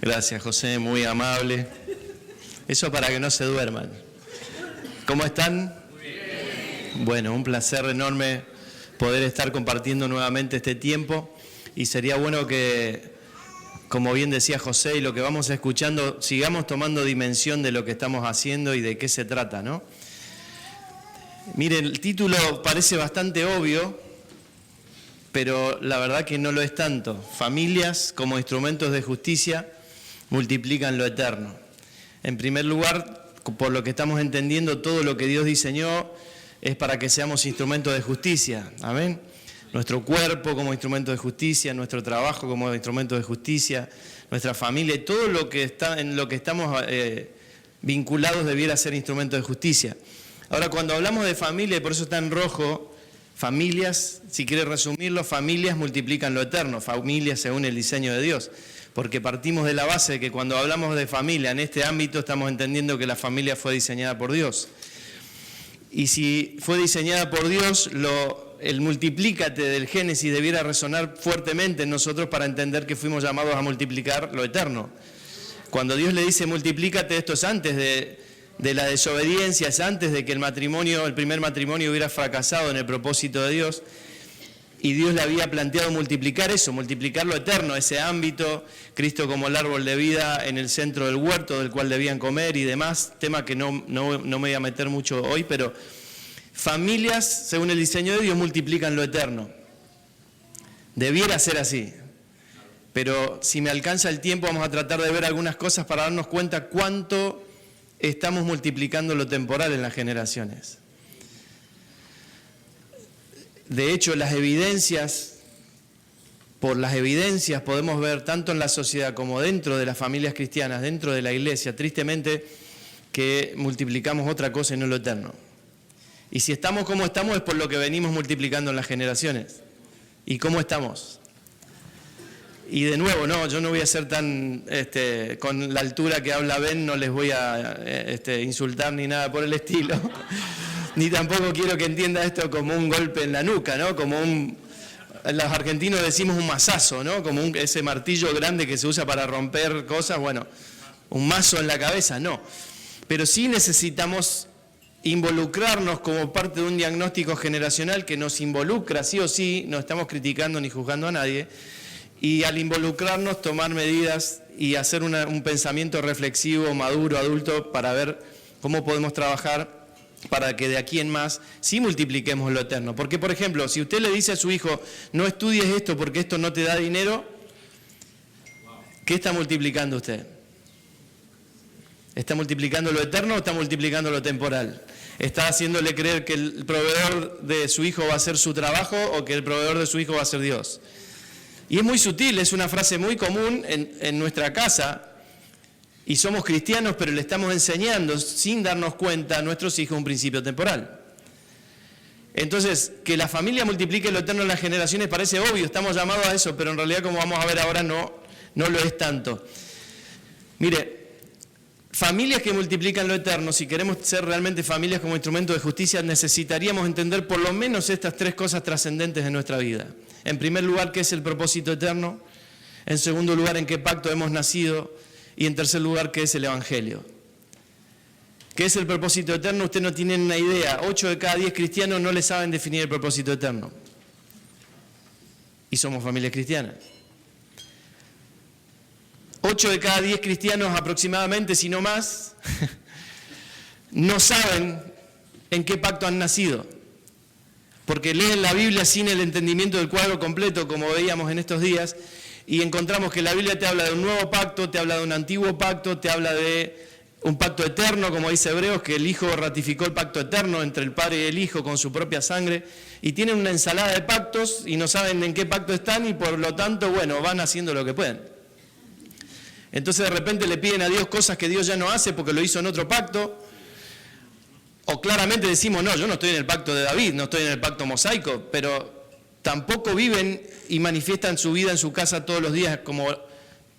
Gracias, José, muy amable. Eso para que no se duerman. ¿Cómo están? Muy bien. Bueno, un placer enorme poder estar compartiendo nuevamente este tiempo y sería bueno que, como bien decía José, y lo que vamos escuchando, sigamos tomando dimensión de lo que estamos haciendo y de qué se trata, ¿no? Miren, el título parece bastante obvio, pero la verdad que no lo es tanto. Familias como instrumentos de justicia multiplican lo eterno. En primer lugar, por lo que estamos entendiendo, todo lo que Dios diseñó es para que seamos instrumentos de justicia. Amén. Nuestro cuerpo como instrumento de justicia, nuestro trabajo como instrumento de justicia, nuestra familia, y todo lo que está en lo que estamos vinculados debiera ser instrumento de justicia. Ahora, cuando hablamos de familia, y por eso está en rojo, familias, si quiere resumirlo, familias multiplican lo eterno, familias según el diseño de Dios. Porque partimos de la base de que cuando hablamos de familia en este ámbito estamos entendiendo que la familia fue diseñada por Dios. Y si fue diseñada por Dios, el multiplícate del Génesis debiera resonar fuertemente en nosotros para entender que fuimos llamados a multiplicar lo eterno. Cuando Dios le dice multiplícate, esto es antes de la desobediencia, es antes de que el primer matrimonio hubiera fracasado en el propósito de Dios. Y Dios le había planteado multiplicar eso, multiplicar lo eterno, ese ámbito, Cristo como el árbol de vida en el centro del huerto del cual debían comer y demás, tema que no me voy a meter mucho hoy, pero familias, según el diseño de Dios, multiplican lo eterno. Debiera ser así, pero si me alcanza el tiempo vamos a tratar de ver algunas cosas para darnos cuenta cuánto estamos multiplicando lo temporal en las generaciones. De hecho, por las evidencias podemos ver tanto en la sociedad como dentro de las familias cristianas, dentro de la iglesia, tristemente, que multiplicamos otra cosa y no lo eterno. Y si estamos como estamos es por lo que venimos multiplicando en las generaciones. ¿Y cómo estamos? Y de nuevo, yo no voy a ser tan, con la altura que habla Ben, no les voy a insultar ni nada por el estilo. Ni tampoco quiero que entienda esto como un golpe en la nuca, ¿no? Como los argentinos decimos un mazazo, ¿no? Como ese martillo grande que se usa para romper cosas, bueno, un mazo en la cabeza, no. Pero sí necesitamos involucrarnos como parte de un diagnóstico generacional que nos involucra, sí o sí, no estamos criticando ni juzgando a nadie, y al involucrarnos tomar medidas y hacer un pensamiento reflexivo, maduro, adulto, para ver cómo podemos trabajar para que de aquí en más sí multipliquemos lo eterno. Porque, por ejemplo, si usted le dice a su hijo, no estudies esto porque esto no te da dinero, ¿qué está multiplicando usted? ¿Está multiplicando lo eterno o está multiplicando lo temporal? ¿Está haciéndole creer que el proveedor de su hijo va a ser su trabajo o que el proveedor de su hijo va a ser Dios? Y es muy sutil, es una frase muy común en nuestra casa. Y somos cristianos, pero le estamos enseñando, sin darnos cuenta, a nuestros hijos un principio temporal. Entonces, que la familia multiplique lo eterno en las generaciones parece obvio, estamos llamados a eso, pero en realidad, como vamos a ver ahora, no lo es tanto. Mire, familias que multiplican lo eterno, si queremos ser realmente familias como instrumento de justicia, necesitaríamos entender por lo menos estas tres cosas trascendentes de nuestra vida. En primer lugar, ¿qué es el propósito eterno? En segundo lugar, ¿en qué pacto hemos nacido? Y en tercer lugar, ¿qué es el Evangelio? ¿Qué es el propósito eterno? Usted no tiene una idea. 8 de cada 10 cristianos no le saben definir el propósito eterno. Y somos familias cristianas. 8 de cada 10 cristianos aproximadamente, si no más, no saben en qué pacto han nacido. Porque leen la Biblia sin el entendimiento del cuadro completo, como veíamos en estos días, y encontramos que la Biblia te habla de un nuevo pacto, te habla de un antiguo pacto, te habla de un pacto eterno, como dice Hebreos, que el Hijo ratificó el pacto eterno entre el Padre y el Hijo con su propia sangre, y tienen una ensalada de pactos y no saben en qué pacto están y por lo tanto, van haciendo lo que pueden. Entonces de repente le piden a Dios cosas que Dios ya no hace porque lo hizo en otro pacto, o claramente decimos, no, yo no estoy en el pacto de David, no estoy en el pacto mosaico, pero tampoco viven y manifiestan su vida en su casa todos los días como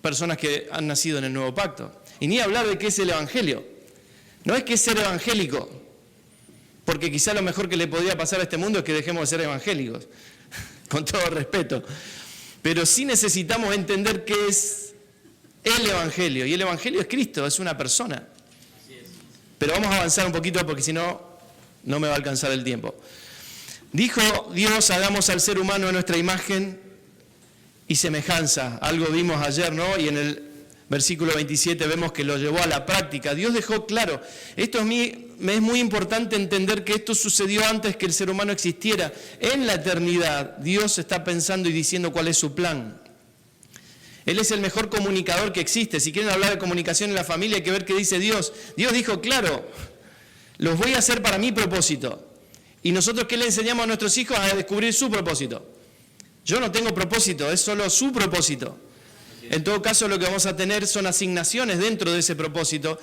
personas que han nacido en el nuevo pacto. Y ni hablar de qué es el Evangelio. No es que es ser evangélico, porque quizá lo mejor que le podría pasar a este mundo es que dejemos de ser evangélicos, con todo respeto. Pero sí necesitamos entender qué es el Evangelio. Y el Evangelio es Cristo, es una persona. Pero vamos a avanzar un poquito porque si no, no me va a alcanzar el tiempo. Dijo Dios, hagamos al ser humano a nuestra imagen y semejanza. Algo vimos ayer, ¿no? Y en el versículo 27 vemos que lo llevó a la práctica. Dios dejó claro, me es muy importante entender que esto sucedió antes que el ser humano existiera. En la eternidad, Dios está pensando y diciendo cuál es su plan. Él es el mejor comunicador que existe. Si quieren hablar de comunicación en la familia, hay que ver qué dice Dios. Dios dijo, claro, los voy a hacer para mi propósito. ¿Y nosotros qué le enseñamos a nuestros hijos? A descubrir su propósito. Yo no tengo propósito, es solo su propósito. En todo caso, lo que vamos a tener son asignaciones dentro de ese propósito,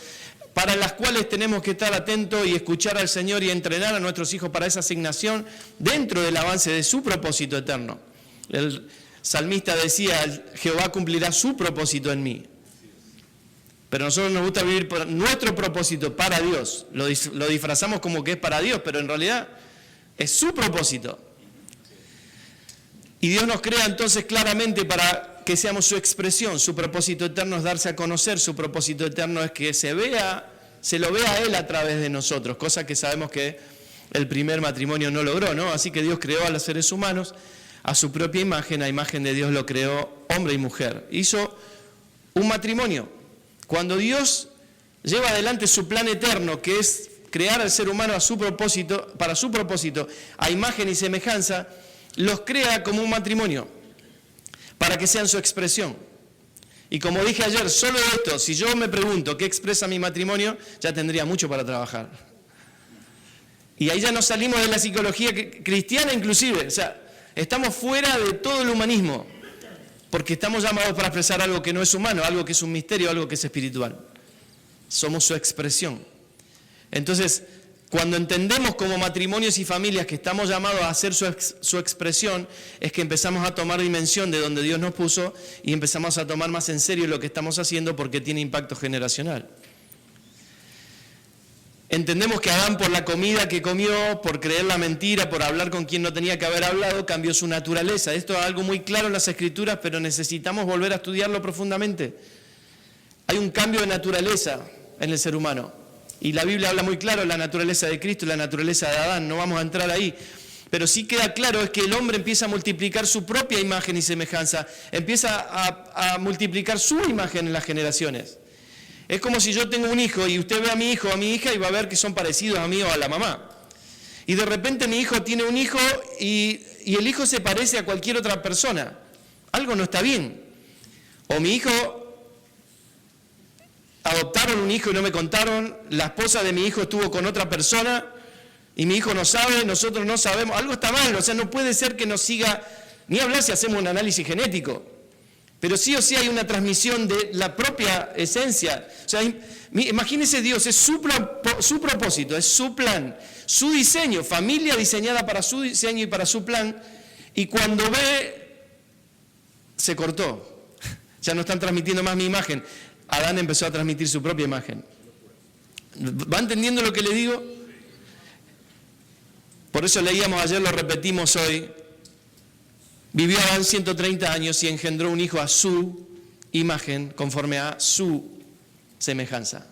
para las cuales tenemos que estar atentos y escuchar al Señor y entrenar a nuestros hijos para esa asignación dentro del avance de su propósito eterno. El salmista decía, Jehová cumplirá su propósito en mí. Pero a nosotros nos gusta vivir por nuestro propósito para Dios. Lo disfrazamos como que es para Dios, pero en realidad es su propósito. Y Dios nos crea entonces claramente para que seamos su expresión. Su propósito eterno es darse a conocer. Su propósito eterno es que se lo vea a Él a través de nosotros, cosa que sabemos que el primer matrimonio no logró, ¿no? Así que Dios creó a los seres humanos a su propia imagen, a imagen de Dios lo creó hombre y mujer. Hizo un matrimonio. Cuando Dios lleva adelante su plan eterno, que es crear al ser humano para su propósito, a imagen y semejanza, los crea como un matrimonio, para que sean su expresión. Y como dije ayer, solo esto, si yo me pregunto qué expresa mi matrimonio, ya tendría mucho para trabajar. Y ahí ya nos salimos de la psicología cristiana inclusive, o sea, estamos fuera de todo el humanismo, porque estamos llamados para expresar algo que no es humano, algo que es un misterio, algo que es espiritual. Somos su expresión. Entonces, cuando entendemos como matrimonios y familias que estamos llamados a hacer su expresión, es que empezamos a tomar dimensión de donde Dios nos puso y empezamos a tomar más en serio lo que estamos haciendo porque tiene impacto generacional. Entendemos que Adán, por la comida que comió, por creer la mentira, por hablar con quien no tenía que haber hablado, cambió su naturaleza. Esto es algo muy claro en las Escrituras, pero necesitamos volver a estudiarlo profundamente. Hay un cambio de naturaleza en el ser humano. Y la Biblia habla muy claro de la naturaleza de Cristo y la naturaleza de Adán. No vamos a entrar ahí. Pero sí queda claro es que el hombre empieza a multiplicar su propia imagen y semejanza. Empieza a multiplicar su imagen en las generaciones. Es como si yo tengo un hijo y usted ve a mi hijo o a mi hija y va a ver que son parecidos a mí o a la mamá. Y de repente mi hijo tiene un hijo y el hijo se parece a cualquier otra persona. Algo no está bien. O mi hijo, adoptaron un hijo y no me contaron, la esposa de mi hijo estuvo con otra persona y mi hijo no sabe, nosotros no sabemos. Algo está mal, o sea, no puede ser que nos siga, ni hablar si hacemos un análisis genético. Pero sí o sí hay una transmisión de la propia esencia. O sea, imagínese Dios, es su propósito, es su plan, su diseño, familia diseñada para su diseño y para su plan. Y cuando ve, se cortó. Ya no están transmitiendo más mi imagen. Adán empezó a transmitir su propia imagen. ¿Va entendiendo lo que le digo? Por eso leíamos ayer, lo repetimos hoy. Vivió Adán 130 años y engendró un hijo a su imagen, conforme a su semejanza.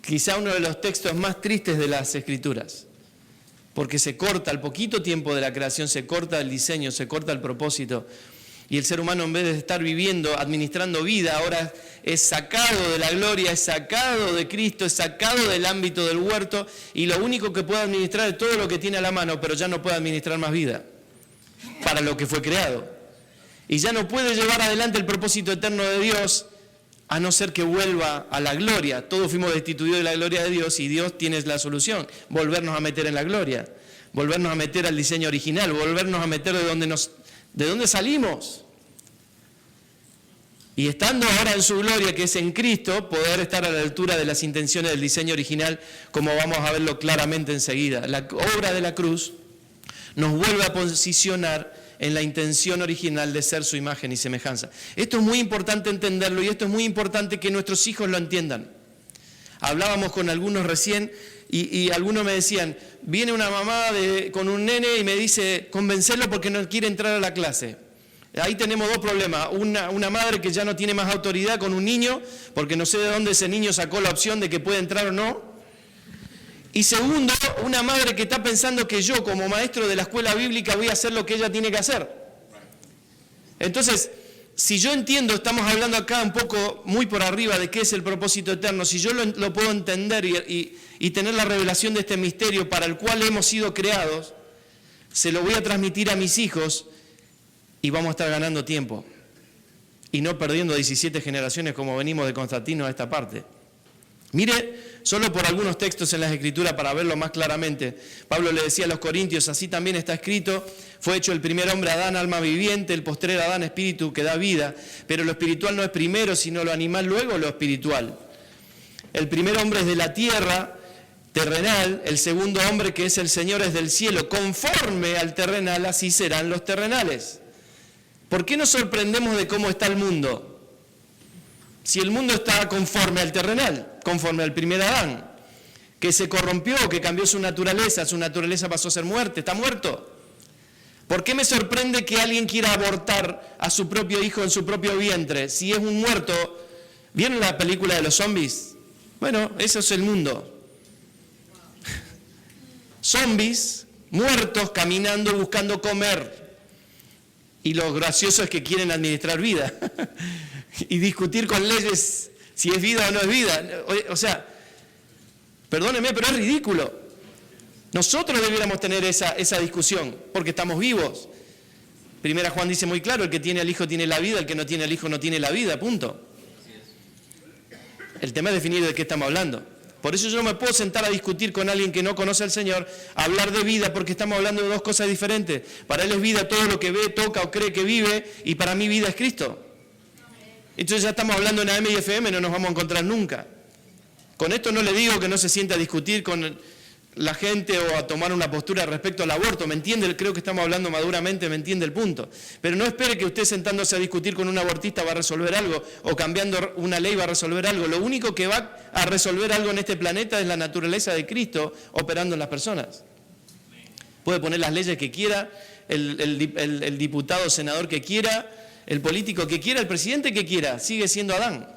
Quizá uno de los textos más tristes de las Escrituras, porque se corta al poquito tiempo de la creación, se corta el diseño, se corta el propósito, y el ser humano, en vez de estar viviendo, administrando vida, ahora es sacado de la gloria, es sacado de Cristo, es sacado del ámbito del huerto, y lo único que puede administrar es todo lo que tiene a la mano, pero ya no puede administrar más vida para lo que fue creado. Y ya no puede llevar adelante el propósito eterno de Dios, a no ser que vuelva a la gloria. Todos fuimos destituidos de la gloria de Dios y Dios tiene la solución, volvernos a meter en la gloria, volvernos a meter al diseño original, volvernos a meter de donde salimos. Y estando ahora en su gloria, que es en Cristo, poder estar a la altura de las intenciones del diseño original, como vamos a verlo claramente enseguida. La obra de la cruz nos vuelve a posicionar en la intención original de ser su imagen y semejanza. Esto es muy importante entenderlo y esto es muy importante que nuestros hijos lo entiendan. Hablábamos con algunos recién y algunos me decían, viene una mamá con un nene y me dice, convencerlo porque no quiere entrar a la clase. Ahí tenemos dos problemas. Una madre que ya no tiene más autoridad con un niño, porque no sé de dónde ese niño sacó la opción de que puede entrar o no. Y segundo, una madre que está pensando que yo, como maestro de la escuela bíblica, voy a hacer lo que ella tiene que hacer. Entonces, si yo entiendo, estamos hablando acá un poco muy por arriba de qué es el propósito eterno, si yo lo puedo entender y tener la revelación de este misterio para el cual hemos sido creados, se lo voy a transmitir a mis hijos y vamos a estar ganando tiempo y no perdiendo 17 generaciones como venimos de Constantino a esta parte. Mire, solo por algunos textos en las Escrituras para verlo más claramente. Pablo le decía a los Corintios, así también está escrito, fue hecho el primer hombre Adán, alma viviente, el postrer Adán, espíritu que da vida, pero lo espiritual no es primero, sino lo animal, luego lo espiritual. El primer hombre es de la tierra, terrenal, el segundo hombre que es el Señor es del cielo, conforme al terrenal, así serán los terrenales. ¿Por qué nos sorprendemos de cómo está el mundo? Si el mundo está conforme al terrenal, conforme al primer Adán, que se corrompió, que cambió su naturaleza pasó a ser muerte, está muerto. ¿Por qué me sorprende que alguien quiera abortar a su propio hijo en su propio vientre? Si es un muerto, ¿vieron la película de los zombies? Bueno, eso es el mundo. Zombies, muertos, caminando, buscando comer. Y lo gracioso es que quieren administrar vida. Y discutir con leyes si es vida o no es vida. O sea, perdónenme, pero es ridículo. Nosotros debiéramos tener esa discusión, porque estamos vivos. Primera Juan dice muy claro, el que tiene al Hijo tiene la vida, el que no tiene al Hijo no tiene la vida, punto. El tema es definir de qué estamos hablando. Por eso yo no me puedo sentar a discutir con alguien que no conoce al Señor, a hablar de vida, porque estamos hablando de dos cosas diferentes. Para él es vida todo lo que ve, toca o cree que vive, y para mí vida es Cristo. Entonces ya estamos hablando en AM y FM, no nos vamos a encontrar nunca. Con esto no le digo que no se sienta a discutir con la gente o a tomar una postura respecto al aborto, ¿me entiende? Creo que estamos hablando maduramente, ¿me entiende el punto? Pero no espere que usted sentándose a discutir con un abortista va a resolver algo, o cambiando una ley va a resolver algo. Lo único que va a resolver algo en este planeta es la naturaleza de Cristo operando en las personas. Puede poner las leyes que quiera, el diputado o senador que quiera, el político que quiera, el presidente que quiera, sigue siendo Adán.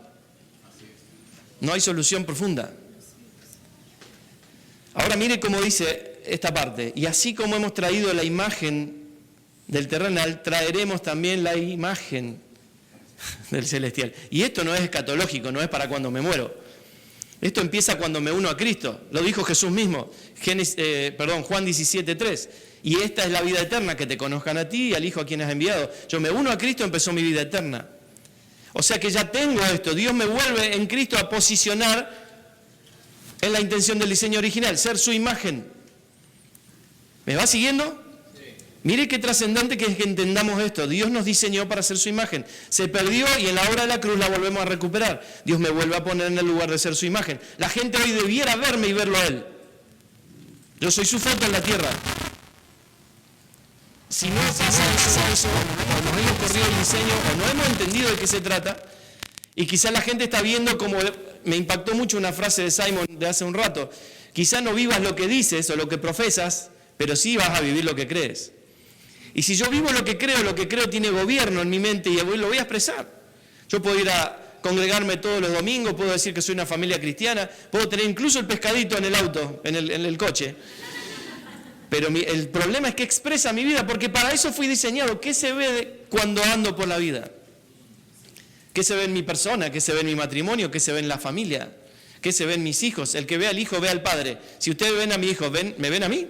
No hay solución profunda. Ahora mire cómo dice esta parte. Y así como hemos traído la imagen del terrenal, traeremos también la imagen del celestial. Y esto no es escatológico, no es para cuando me muero. Esto empieza cuando me uno a Cristo. Lo dijo Jesús mismo. Juan 17:3. Y esta es la vida eterna, que te conozcan a ti y al Hijo a quien has enviado. Yo me uno a Cristo, empezó mi vida eterna. O sea que ya tengo esto. Dios me vuelve en Cristo a posicionar en la intención del diseño original, ser su imagen. ¿Me va siguiendo? Sí. Mire qué trascendente que es que entendamos esto. Dios nos diseñó para ser su imagen. Se perdió y en la obra de la cruz la volvemos a recuperar. Dios me vuelve a poner en el lugar de ser su imagen. La gente hoy debiera verme y verlo a Él. Yo soy su foto en la tierra. Si no pasa eso, o nos hemos corrido el diseño, o no hemos entendido de qué se trata, y quizás la gente está viendo como... Me impactó mucho una frase de Simon de hace un rato. Quizás no vivas lo que dices o lo que profesas, pero sí vas a vivir lo que crees. Y si yo vivo lo que creo tiene gobierno en mi mente y lo voy a expresar. Yo puedo ir a congregarme todos los domingos, puedo decir que soy una familia cristiana, puedo tener incluso el pescadito en el auto, en el coche. Pero el problema es que expresa mi vida, porque para eso fui diseñado. ¿Qué se ve cuando ando por la vida? ¿Qué se ve en mi persona? ¿Qué se ve en mi matrimonio? ¿Qué se ve en la familia? ¿Qué se ve en mis hijos? El que ve al hijo ve al padre. Si ustedes ven a mi hijo, ¿me ven a mí?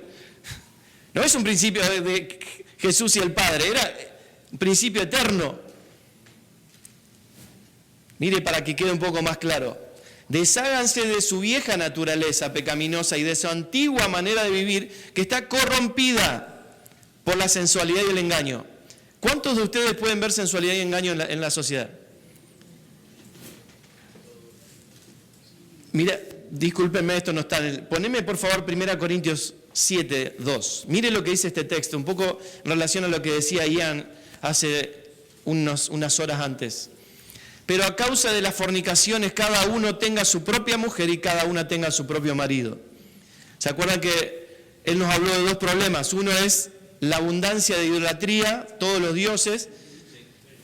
No es un principio de Jesús y el Padre, era un principio eterno. Mire, para que quede un poco más claro. Desháganse de su vieja naturaleza pecaminosa y de su antigua manera de vivir que está corrompida por la sensualidad y el engaño. ¿Cuántos de ustedes pueden ver sensualidad y engaño en la sociedad? Mira, discúlpenme, esto no está poneme por favor 1 Corintios 7:2. Mire lo que dice este texto, un poco en relación a lo que decía Ian hace unas horas antes. Pero a causa de las fornicaciones cada uno tenga su propia mujer y cada una tenga su propio marido. ¿Se acuerdan que él nos habló de dos problemas? Uno es la abundancia de idolatría, todos los dioses,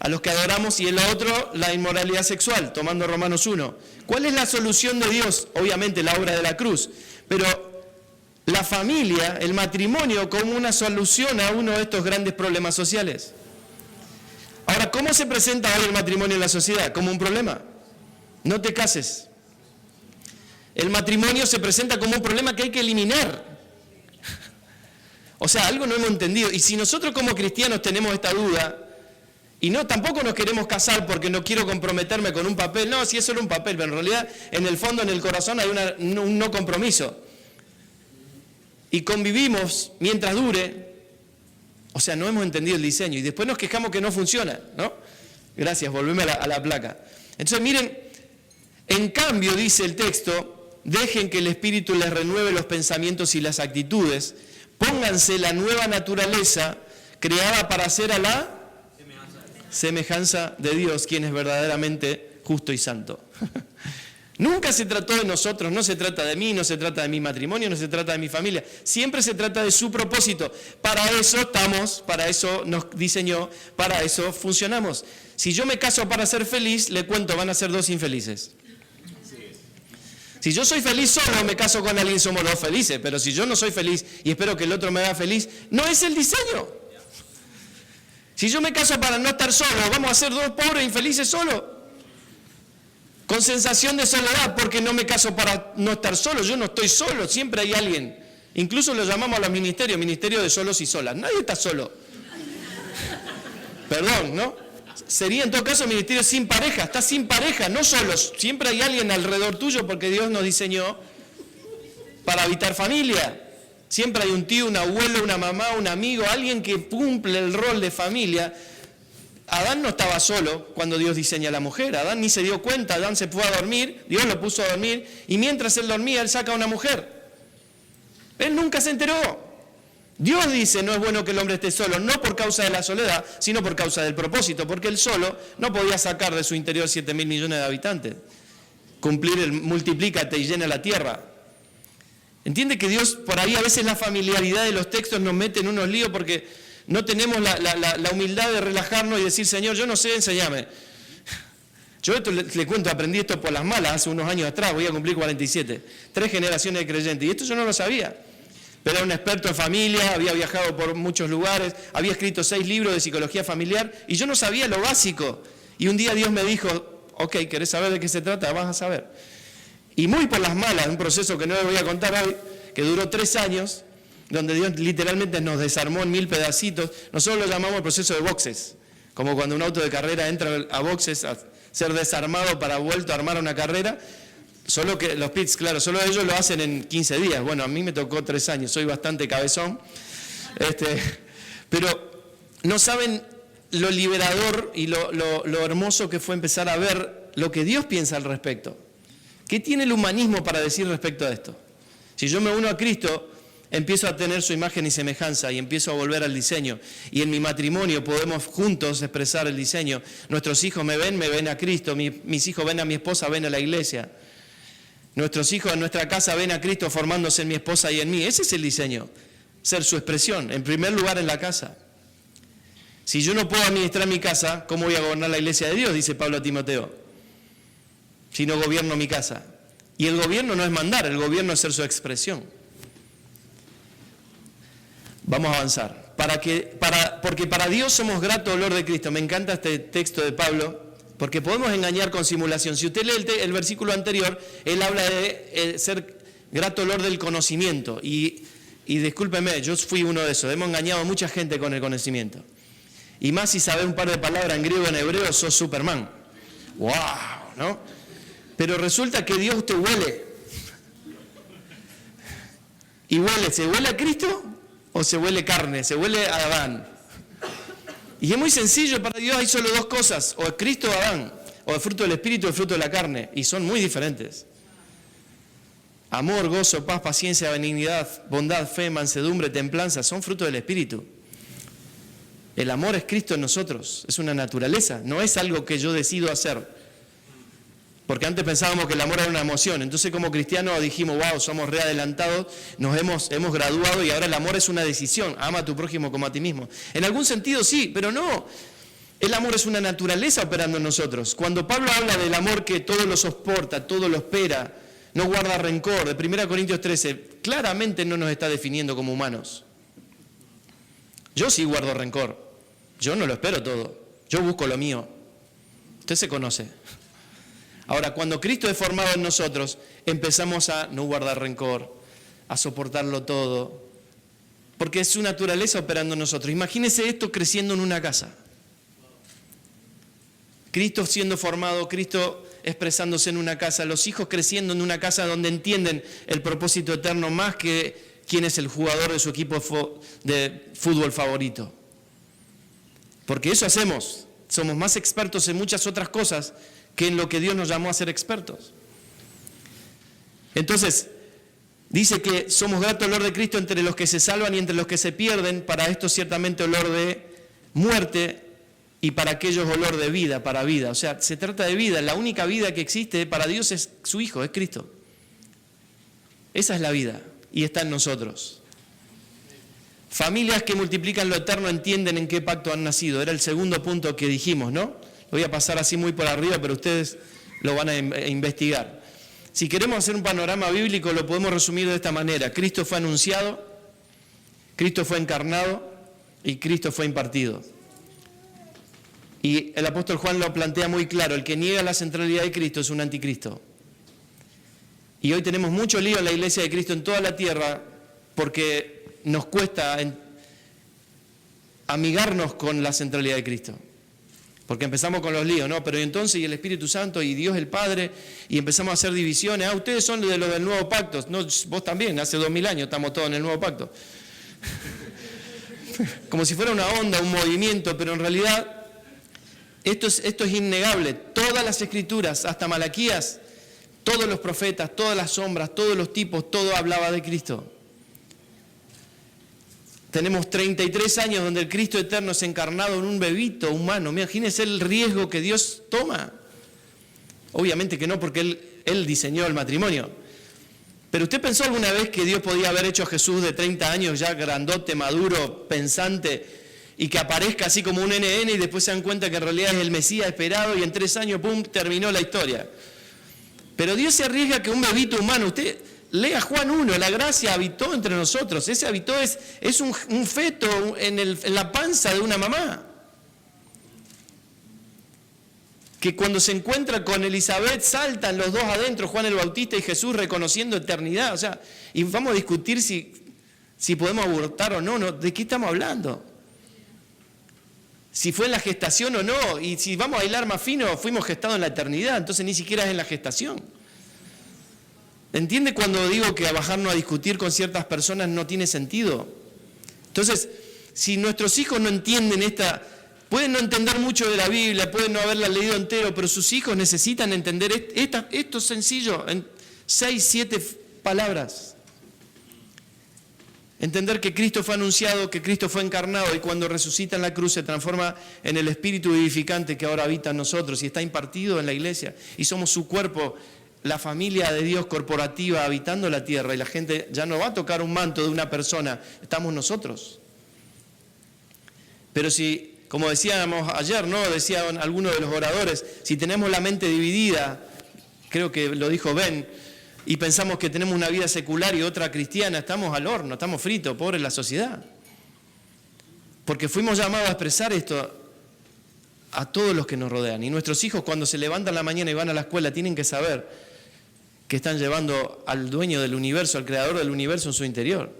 a los que adoramos, y el otro la inmoralidad sexual, tomando Romanos 1. ¿Cuál es la solución de Dios? Obviamente la obra de la cruz, pero la familia, el matrimonio, como una solución a uno de estos grandes problemas sociales. Ahora, ¿cómo se presenta hoy el matrimonio en la sociedad? Como un problema. No te cases. El matrimonio se presenta como un problema que hay que eliminar. O sea, algo no hemos entendido. Y si nosotros como cristianos tenemos esta duda, y no, tampoco nos queremos casar porque no quiero comprometerme con un papel, no, si es solo un papel, pero en realidad en el fondo, en el corazón hay un no compromiso. Y convivimos mientras dure, o sea, no hemos entendido el diseño, y después nos quejamos que no funciona, ¿no? Gracias, volveme a la placa. Entonces miren, en cambio, dice el texto, dejen que el Espíritu les renueve los pensamientos y las actitudes, pónganse la nueva naturaleza creada para ser a la semejanza de Dios, quien es verdaderamente justo y santo. Nunca se trató de nosotros, no se trata de mí, no se trata de mi matrimonio, no se trata de mi familia. Siempre se trata de su propósito. Para eso estamos, para eso nos diseñó, para eso funcionamos. Si yo me caso para ser feliz, le cuento, van a ser dos infelices. Si yo soy feliz solo, me caso con alguien, somos dos felices. Pero si yo no soy feliz y espero que el otro me haga feliz, no es el diseño. Si yo me caso para no estar solo, vamos a ser dos pobres infelices solos. Con sensación de soledad, porque no me caso para no estar solo. Yo no estoy solo, siempre hay alguien. Incluso lo llamamos a los ministerios, ministerio de solos y solas. Nadie está solo. Perdón, ¿no? Sería en todo caso ministerio sin pareja. Estás sin pareja, no solos. Siempre hay alguien alrededor tuyo porque Dios nos diseñó para habitar familia. Siempre hay un tío, un abuelo, una mamá, un amigo, alguien que cumple el rol de familia. Adán no estaba solo cuando Dios diseña a la mujer. Adán ni se dio cuenta, Adán se fue a dormir, Dios lo puso a dormir, y mientras él dormía, él saca a una mujer. Él nunca se enteró. Dios dice, no es bueno que el hombre esté solo, no por causa de la soledad, sino por causa del propósito, porque él solo no podía sacar de su interior 7.000 millones de habitantes. Cumplir el multiplícate y llena la tierra. Entiende que Dios, por ahí a veces la familiaridad de los textos nos mete en unos líos porque no tenemos la humildad de relajarnos y decir, Señor, yo no sé, enséñame. Yo esto le cuento, aprendí esto por las malas hace unos años atrás, voy a cumplir 47. 3 generaciones de creyentes, y esto yo no lo sabía. Pero era un experto en familia, había viajado por muchos lugares, había escrito 6 libros de psicología familiar, y yo no sabía lo básico. Y un día Dios me dijo, ok, ¿querés saber de qué se trata? Vas a saber. Y muy por las malas, un proceso que no les voy a contar hoy, que duró 3 años, donde Dios literalmente nos desarmó en 1000 pedacitos. Nosotros lo llamamos el proceso de boxes, como cuando un auto de carrera entra a boxes a ser desarmado para vuelto a armar una carrera, solo que los pits, claro, solo ellos lo hacen en 15 días. Bueno, a mí me tocó 3 años, soy bastante cabezón, pero no saben lo liberador y lo hermoso que fue empezar a ver lo que Dios piensa al respecto. ¿Qué tiene el humanismo para decir respecto a esto? Si yo me uno a Cristo, empiezo a tener su imagen y semejanza y empiezo a volver al diseño. Y en mi matrimonio podemos juntos expresar el diseño. Nuestros hijos me ven a Cristo. Mis hijos ven a mi esposa, ven a la iglesia. Nuestros hijos en nuestra casa ven a Cristo formándose en mi esposa y en mí. Ese es el diseño, ser su expresión, en primer lugar en la casa. Si yo no puedo administrar mi casa, ¿cómo voy a gobernar la iglesia de Dios? Dice Pablo a Timoteo. Si no gobierno mi casa. Y el gobierno no es mandar, el gobierno es ser su expresión. Vamos a avanzar. Porque para Dios somos grato olor de Cristo. Me encanta este texto de Pablo, porque podemos engañar con simulación. Si usted lee el versículo anterior, él habla de ser grato olor del conocimiento. Y discúlpeme, yo fui uno de esos. Hemos engañado a mucha gente con el conocimiento. Y más si sabes un par de palabras en griego o en hebreo, sos Superman. ¡Wow! ¿No? Pero resulta que Dios te huele. ¿Y huele? ¿Se huele a Cristo o se huele carne? Se huele a Adán. Y es muy sencillo, para Dios hay solo 2 cosas, o es Cristo o Adán, o el fruto del Espíritu o el fruto de la carne, y son muy diferentes. Amor, gozo, paz, paciencia, benignidad, bondad, fe, mansedumbre, templanza, son frutos del Espíritu. El amor es Cristo en nosotros, es una naturaleza, no es algo que yo decido hacer. Porque antes pensábamos que el amor era una emoción, entonces como cristianos dijimos, wow, somos readelantados, nos hemos graduado y ahora el amor es una decisión, ama a tu prójimo como a ti mismo. En algún sentido sí, pero no. El amor es una naturaleza operando en nosotros. Cuando Pablo habla del amor que todo lo soporta, todo lo espera, no guarda rencor, de 1 Corintios 13, claramente no nos está definiendo como humanos. Yo sí guardo rencor. Yo no lo espero todo. Yo busco lo mío. Usted se conoce. Ahora, cuando Cristo es formado en nosotros, empezamos a no guardar rencor, a soportarlo todo, porque es su naturaleza operando en nosotros. Imagínese esto creciendo en una casa. Cristo siendo formado, Cristo expresándose en una casa, los hijos creciendo en una casa donde entienden el propósito eterno más que quién es el jugador de su equipo de fútbol favorito. Porque eso hacemos. Somos más expertos en muchas otras cosas que en lo que Dios nos llamó a ser expertos. Entonces, dice que somos grato olor de Cristo entre los que se salvan y entre los que se pierden. Para esto ciertamente olor de muerte y para aquellos olor de vida, para vida. O sea, se trata de vida. La única vida que existe para Dios es su Hijo, es Cristo. Esa es la vida y está en nosotros. Familias que multiplican lo eterno entienden en qué pacto han nacido. Era el segundo punto que dijimos, ¿no? Lo voy a pasar así muy por arriba, pero ustedes lo van a investigar. Si queremos hacer un panorama bíblico, lo podemos resumir de esta manera. Cristo fue anunciado, Cristo fue encarnado y Cristo fue impartido. Y el apóstol Juan lo plantea muy claro. El que niega la centralidad de Cristo es un anticristo. Y hoy tenemos mucho lío en la iglesia de Cristo en toda la tierra porque nos cuesta amigarnos con la centralidad de Cristo. Porque empezamos con los líos, ¿no? Pero entonces, y el Espíritu Santo, y Dios el Padre, y empezamos a hacer divisiones. Ah, ustedes son de los del Nuevo Pacto. No, vos también, hace 2000 años estamos todos en el Nuevo Pacto. Como si fuera una onda, un movimiento, pero en realidad esto es innegable. Todas las Escrituras, hasta Malaquías, todos los profetas, todas las sombras, todos los tipos, todo hablaba de Cristo. Tenemos 33 años donde el Cristo eterno es encarnado en un bebito humano. Imagínense el riesgo que Dios toma. Obviamente que no, porque Él diseñó el matrimonio. Pero ¿usted pensó alguna vez que Dios podía haber hecho a Jesús de 30 años ya grandote, maduro, pensante, y que aparezca así como un NN y después se dan cuenta que en realidad es el Mesías esperado y en 3 años, ¡pum!, terminó la historia? Pero Dios se arriesga que un bebito humano, usted lea Juan 1, la gracia habitó entre nosotros. Ese habitó es un feto en la panza de una mamá. Que cuando se encuentra con Elizabeth saltan los dos adentro, Juan el Bautista y Jesús, reconociendo eternidad. O sea, y vamos a discutir si podemos abortar o no. ¿De qué estamos hablando? Si fue en la gestación o no. Y si vamos a hilar más fino, fuimos gestados en la eternidad. Entonces ni siquiera es en la gestación. ¿Entiende cuando digo que bajarnos a discutir con ciertas personas no tiene sentido? Entonces, si nuestros hijos no entienden pueden no entender mucho de la Biblia, pueden no haberla leído entero, pero sus hijos necesitan entender esto es sencillo, en 6, 7 palabras. Entender que Cristo fue anunciado, que Cristo fue encarnado y cuando resucita en la cruz se transforma en el Espíritu vivificante que ahora habita en nosotros y está impartido en la iglesia y somos su cuerpo, la familia de Dios corporativa habitando la tierra y la gente ya no va a tocar un manto de una persona, estamos nosotros. Pero si, como decíamos ayer, ¿no? Decían algunos de los oradores, si tenemos la mente dividida, creo que lo dijo Ben, y pensamos que tenemos una vida secular y otra cristiana, estamos al horno, estamos fritos, pobre la sociedad. Porque fuimos llamados a expresar esto a todos los que nos rodean. Y nuestros hijos cuando se levantan la mañana y van a la escuela tienen que saber que están llevando al dueño del universo, al creador del universo en su interior.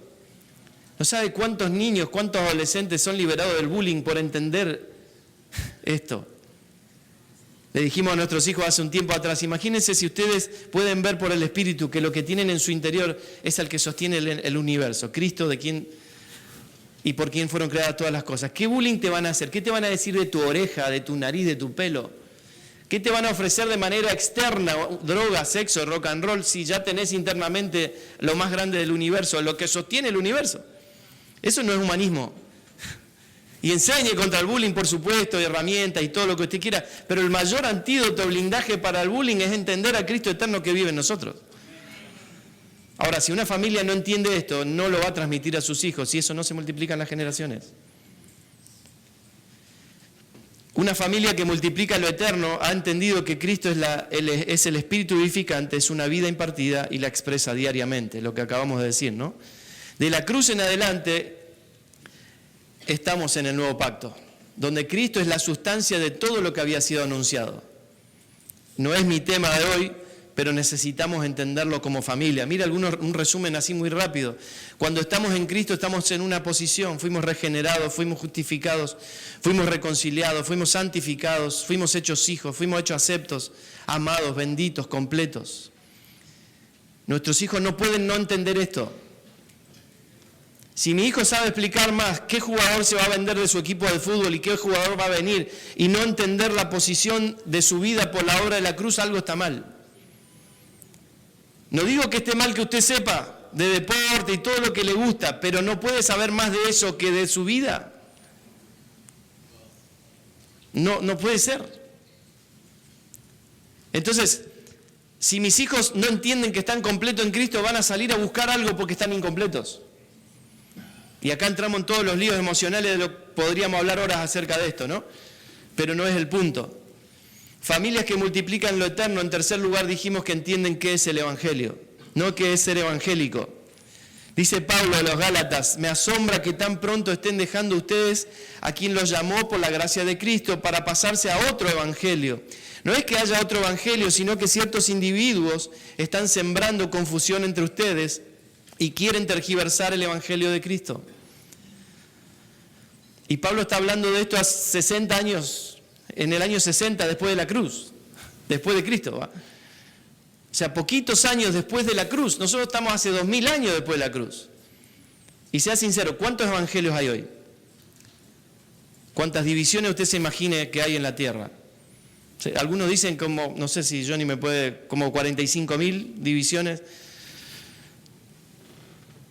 ¿No sabe cuántos niños, cuántos adolescentes son liberados del bullying por entender esto? Le dijimos a nuestros hijos hace un tiempo atrás, imagínense si ustedes pueden ver por el Espíritu que lo que tienen en su interior es el que sostiene el universo, Cristo de quien y por quien fueron creadas todas las cosas. ¿Qué bullying te van a hacer? ¿Qué te van a decir de tu oreja, de tu nariz, de tu pelo? ¿Qué te van a ofrecer de manera externa? Droga, sexo, rock and roll, si ya tenés internamente lo más grande del universo, lo que sostiene el universo. Eso no es humanismo. Y enseñe contra el bullying, por supuesto, herramientas y todo lo que usted quiera, pero el mayor antídoto, blindaje para el bullying es entender a Cristo eterno que vive en nosotros. Ahora, si una familia no entiende esto, no lo va a transmitir a sus hijos y eso no se multiplica en las generaciones. Una familia que multiplica lo eterno ha entendido que Cristo es el Espíritu vivificante, es una vida impartida y la expresa diariamente, lo que acabamos de decir, ¿no? De la cruz en adelante estamos en el nuevo pacto, donde Cristo es la sustancia de todo lo que había sido anunciado. No es mi tema de hoy, pero necesitamos entenderlo como familia. Mira un resumen así muy rápido. Cuando estamos en Cristo estamos en una posición, fuimos regenerados, fuimos justificados, fuimos reconciliados, fuimos santificados, fuimos hechos hijos, fuimos hechos aceptos, amados, benditos, completos. Nuestros hijos no pueden no entender esto. Si mi hijo sabe explicar más qué jugador se va a vender de su equipo de fútbol y qué jugador va a venir y no entender la posición de su vida por la obra de la cruz, algo está mal. No digo que esté mal que usted sepa de deporte y todo lo que le gusta, pero no puede saber más de eso que de su vida. No puede ser. Entonces, si mis hijos no entienden que están completos en Cristo, van a salir a buscar algo porque están incompletos. Y acá entramos en todos los líos emocionales, podríamos hablar horas acerca de esto, ¿no? Pero no es el punto. Familias que multiplican lo eterno. En tercer lugar dijimos que entienden qué es el Evangelio, no qué es ser evangélico. Dice Pablo a los Gálatas: me asombra que tan pronto estén dejando ustedes a quien los llamó por la gracia de Cristo para pasarse a otro evangelio. No es que haya otro evangelio, sino que ciertos individuos están sembrando confusión entre ustedes y quieren tergiversar el evangelio de Cristo. Y Pablo está hablando de esto hace 60 años, en el año 60 después de la cruz, después de Cristo, ¿va? O sea, poquitos años después de la cruz. Nosotros estamos hace 2000 años después de la cruz. Y sea sincero, ¿cuántos evangelios hay hoy? ¿Cuántas divisiones usted se imagine que hay en la tierra? Algunos dicen como, no sé si Johnny me puede, como 45.000 divisiones.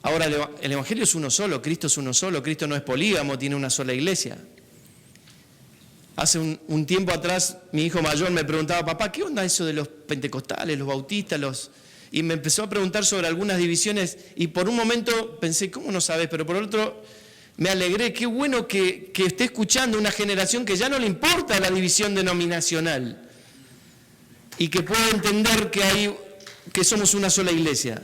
Ahora, el evangelio es uno solo, Cristo es uno solo, Cristo no es polígamo, tiene una sola iglesia. Hace un tiempo atrás, mi hijo mayor me preguntaba: papá, ¿qué onda eso de los pentecostales, los bautistas? Y me empezó a preguntar sobre algunas divisiones, y por un momento pensé, ¿cómo no sabes? Pero por otro, me alegré, qué bueno que esté escuchando una generación que ya no le importa la división denominacional, y que pueda entender que somos una sola iglesia,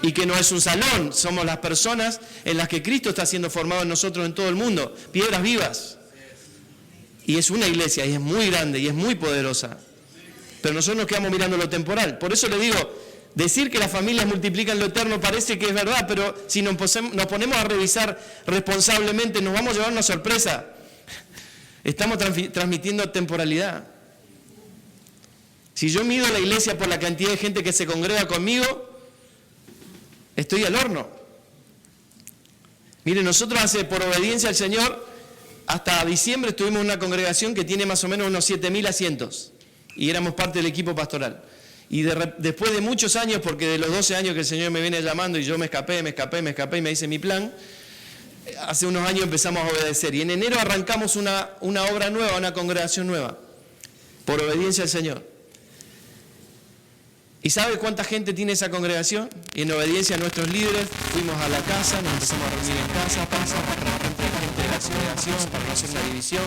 y que no es un salón, somos las personas en las que Cristo está siendo formado en nosotros en todo el mundo, piedras vivas. Y es una iglesia, y es muy grande, y es muy poderosa. Pero nosotros nos quedamos mirando lo temporal. Por eso le digo, decir que las familias multiplican lo eterno parece que es verdad, pero si nos ponemos a revisar responsablemente, nos vamos a llevar una sorpresa. Estamos transmitiendo temporalidad. Si yo mido la iglesia por la cantidad de gente que se congrega conmigo, estoy al horno. Mire, nosotros por obediencia al Señor, hasta diciembre estuvimos en una congregación que tiene más o menos unos 7.000 asientos y éramos parte del equipo pastoral. Y después de muchos años, porque de los 12 años que el Señor me viene llamando y yo me escapé y me hice mi plan, hace unos años empezamos a obedecer. Y en enero arrancamos una obra nueva, una congregación nueva, por obediencia al Señor. ¿Y sabe cuánta gente tiene esa congregación? Y en obediencia a nuestros líderes fuimos a la casa, nos empezamos a reunir en casa, pasamos gente de la congregación para no hacer una división,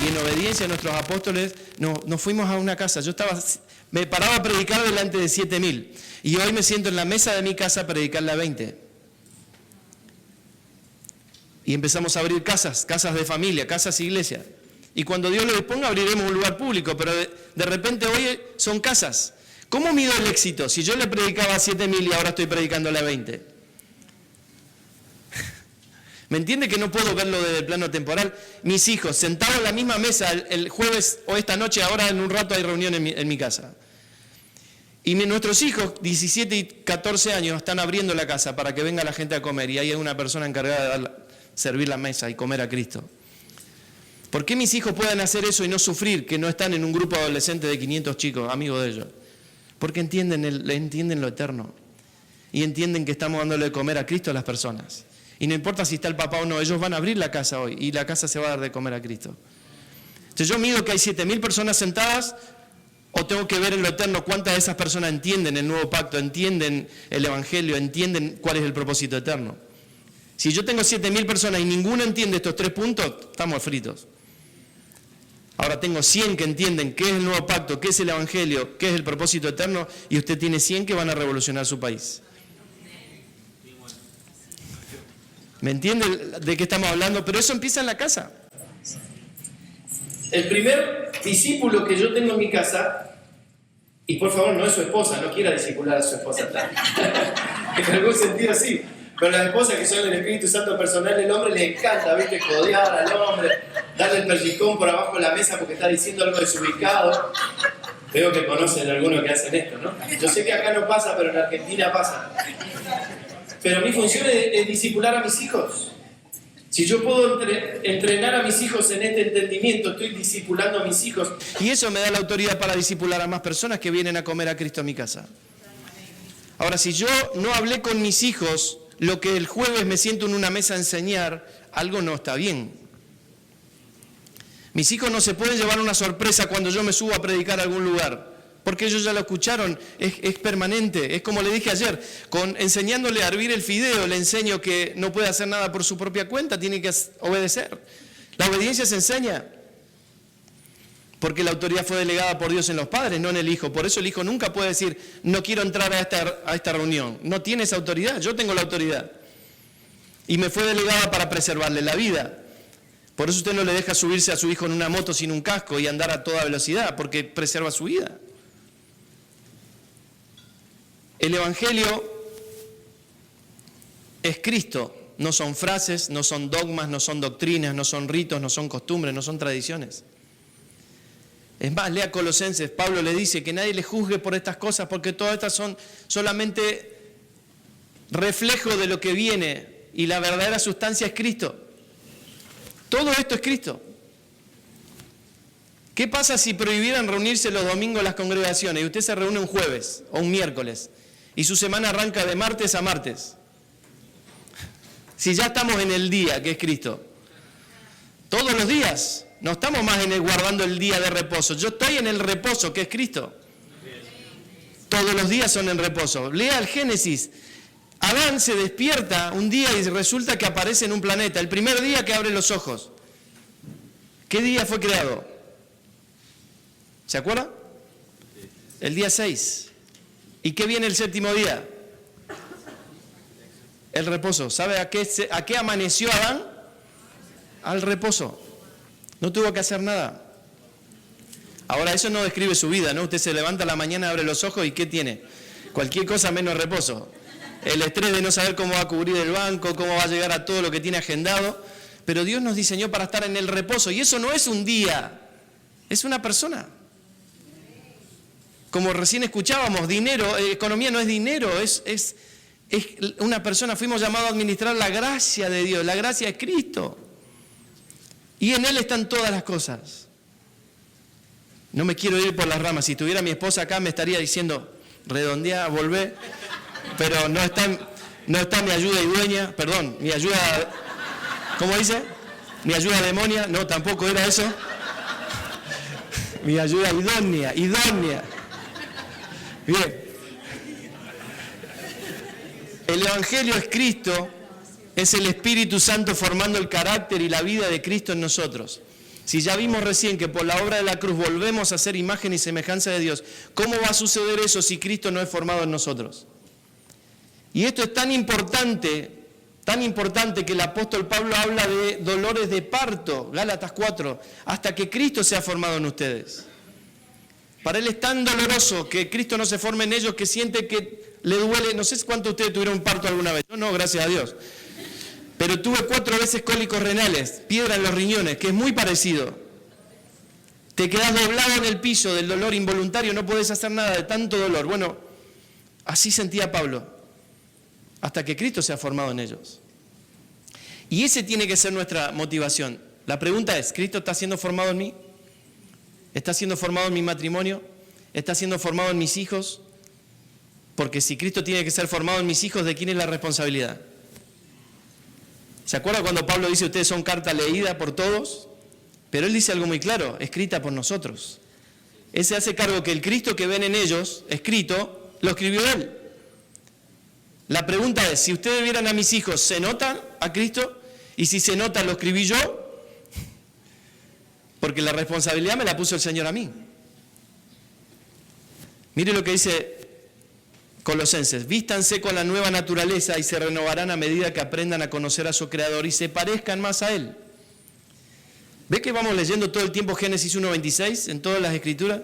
y en obediencia a nuestros apóstoles nos fuimos a una casa. Me paraba a predicar delante de 7.000, y hoy me siento en la mesa de mi casa a predicarle a 20. Y empezamos a abrir casas de familia, casas iglesia. Y cuando Dios lo disponga abriremos un lugar público, pero de repente hoy son casas. ¿Cómo mido el éxito? Si yo le predicaba a 7.000 y ahora estoy predicándole a 20. ¿Me entiende que no puedo verlo desde el plano temporal? Mis hijos, sentados en la misma mesa el jueves o esta noche, ahora en un rato hay reunión en mi casa. Y nuestros hijos, 17 y 14 años, están abriendo la casa para que venga la gente a comer, y hay una persona encargada de servir la mesa y comer a Cristo. ¿Por qué mis hijos pueden hacer eso y no sufrir que no están en un grupo adolescente de 500 chicos, amigos de ellos? Porque entienden lo eterno y entienden que estamos dándole de comer a Cristo a las personas. Y no importa si está el papá o no, ellos van a abrir la casa hoy y la casa se va a dar de comer a Cristo. Entonces yo mido que hay 7.000 personas sentadas, o tengo que ver en lo eterno cuántas de esas personas entienden el nuevo pacto, entienden el Evangelio, entienden cuál es el propósito eterno. Si yo tengo 7.000 personas y ninguno entiende estos 3 puntos, estamos fritos. Ahora tengo 100 que entienden qué es el nuevo pacto, qué es el evangelio, qué es el propósito eterno, y usted tiene 100 que van a revolucionar su país. ¿Me entiende de qué estamos hablando? Pero eso empieza en la casa. El primer discípulo que yo tengo en mi casa, y por favor no es su esposa, no quiera discipular a su esposa, en algún sentido sí, pero las esposas que son el Espíritu Santo personal, el hombre le encanta, ¿viste? Codear al hombre, darle el pellizcón por abajo de la mesa porque está diciendo algo desubicado. Veo que conocen algunos que hacen esto, ¿no? Yo sé que acá no pasa, pero en Argentina pasa. Pero mi función es discipular a mis hijos. Si yo puedo entrenar a mis hijos en este entendimiento, estoy discipulando a mis hijos. Y eso me da la autoridad para discipular a más personas que vienen a comer a Cristo a mi casa. Ahora, si yo no hablé con mis hijos lo que el jueves me siento en una mesa a enseñar, algo no está bien. Mis hijos no se pueden llevar una sorpresa cuando yo me subo a predicar a algún lugar, porque ellos ya lo escucharon, es permanente. Es como le dije ayer, enseñándole a hervir el fideo, le enseño que no puede hacer nada por su propia cuenta, tiene que obedecer. La obediencia se enseña, porque la autoridad fue delegada por Dios en los padres, no en el hijo. Por eso el hijo nunca puede decir, no quiero entrar a esta reunión. No tiene esa autoridad, yo tengo la autoridad. Y me fue delegada para preservarle la vida. Por eso usted no le deja subirse a su hijo en una moto sin un casco y andar a toda velocidad, porque preserva su vida. El Evangelio es Cristo, no son frases, no son dogmas, no son doctrinas, no son ritos, no son costumbres, no son tradiciones. Es más, lea Colosenses, Pablo le dice que nadie le juzgue por estas cosas porque todas estas son solamente reflejo de lo que viene y la verdadera sustancia es Cristo. Todo esto es Cristo. ¿Qué pasa si prohibieran reunirse los domingos las congregaciones y usted se reúne un jueves o un miércoles y su semana arranca de martes a martes? Si ya estamos en el día que es Cristo. Todos los días. No estamos más guardando el día de reposo. Yo estoy en el reposo que es Cristo. Todos los días son en reposo. Lea el Génesis. Adán se despierta un día y resulta que aparece en un planeta. El primer día que abre los ojos. ¿Qué día fue creado? ¿Se acuerda? El día 6. ¿Y qué viene el séptimo día? El reposo. ¿Sabe a qué amaneció Adán? Al reposo. No tuvo que hacer nada. Ahora, eso no describe su vida, ¿no? Usted se levanta a la mañana, abre los ojos y ¿qué tiene? Cualquier cosa menos reposo. El estrés de no saber cómo va a cubrir el banco, cómo va a llegar a todo lo que tiene agendado. Pero Dios nos diseñó para estar en el reposo. Y eso no es un día, es una persona. Como recién escuchábamos, dinero, economía no es dinero, es una persona. Fuimos llamados a administrar la gracia de Dios. La gracia es Cristo. Y en Él están todas las cosas. No me quiero ir por las ramas. Si tuviera mi esposa acá me estaría diciendo, redondea, volvé. Pero no está mi ayuda idónea, perdón, mi ayuda, ¿cómo dice? Mi ayuda demonia, no, tampoco era eso. Mi ayuda idónea. Bien. El Evangelio es Cristo. Es el Espíritu Santo formando el carácter y la vida de Cristo en nosotros. Si ya vimos recién que por la obra de la cruz volvemos a ser imagen y semejanza de Dios, ¿cómo va a suceder eso si Cristo no es formado en nosotros? Y esto es tan importante que el apóstol Pablo habla de dolores de parto, Gálatas 4, hasta que Cristo sea formado en ustedes. Para él es tan doloroso que Cristo no se forme en ellos que siente que le duele. No sé cuántos de ustedes tuvieron un parto alguna vez. Yo no, gracias a Dios. Pero tuve 4 veces cólicos renales, piedra en los riñones, que es muy parecido. Te quedás doblado en el piso del dolor involuntario, no podés hacer nada de tanto dolor. Bueno, así sentía Pablo, hasta que Cristo se ha formado en ellos. Y ese tiene que ser nuestra motivación. La pregunta es, ¿Cristo está siendo formado en mí? ¿Está siendo formado en mi matrimonio? ¿Está siendo formado en mis hijos? Porque si Cristo tiene que ser formado en mis hijos, ¿de quién es la responsabilidad? ¿Se acuerda cuando Pablo dice, ustedes son carta leída por todos? Pero él dice algo muy claro, escrita por nosotros. Él se hace cargo que el Cristo que ven en ellos, escrito, lo escribió él. La pregunta es, si ustedes vieran a mis hijos, ¿se nota a Cristo? Y si se nota, ¿lo escribí yo? porque la responsabilidad me la puso el Señor a mí. Mire lo que dice Colosenses: vístanse con la nueva naturaleza y se renovarán a medida que aprendan a conocer a su Creador y se parezcan más a Él. ¿Ve que vamos leyendo todo el tiempo Génesis 1:26 en todas las escrituras?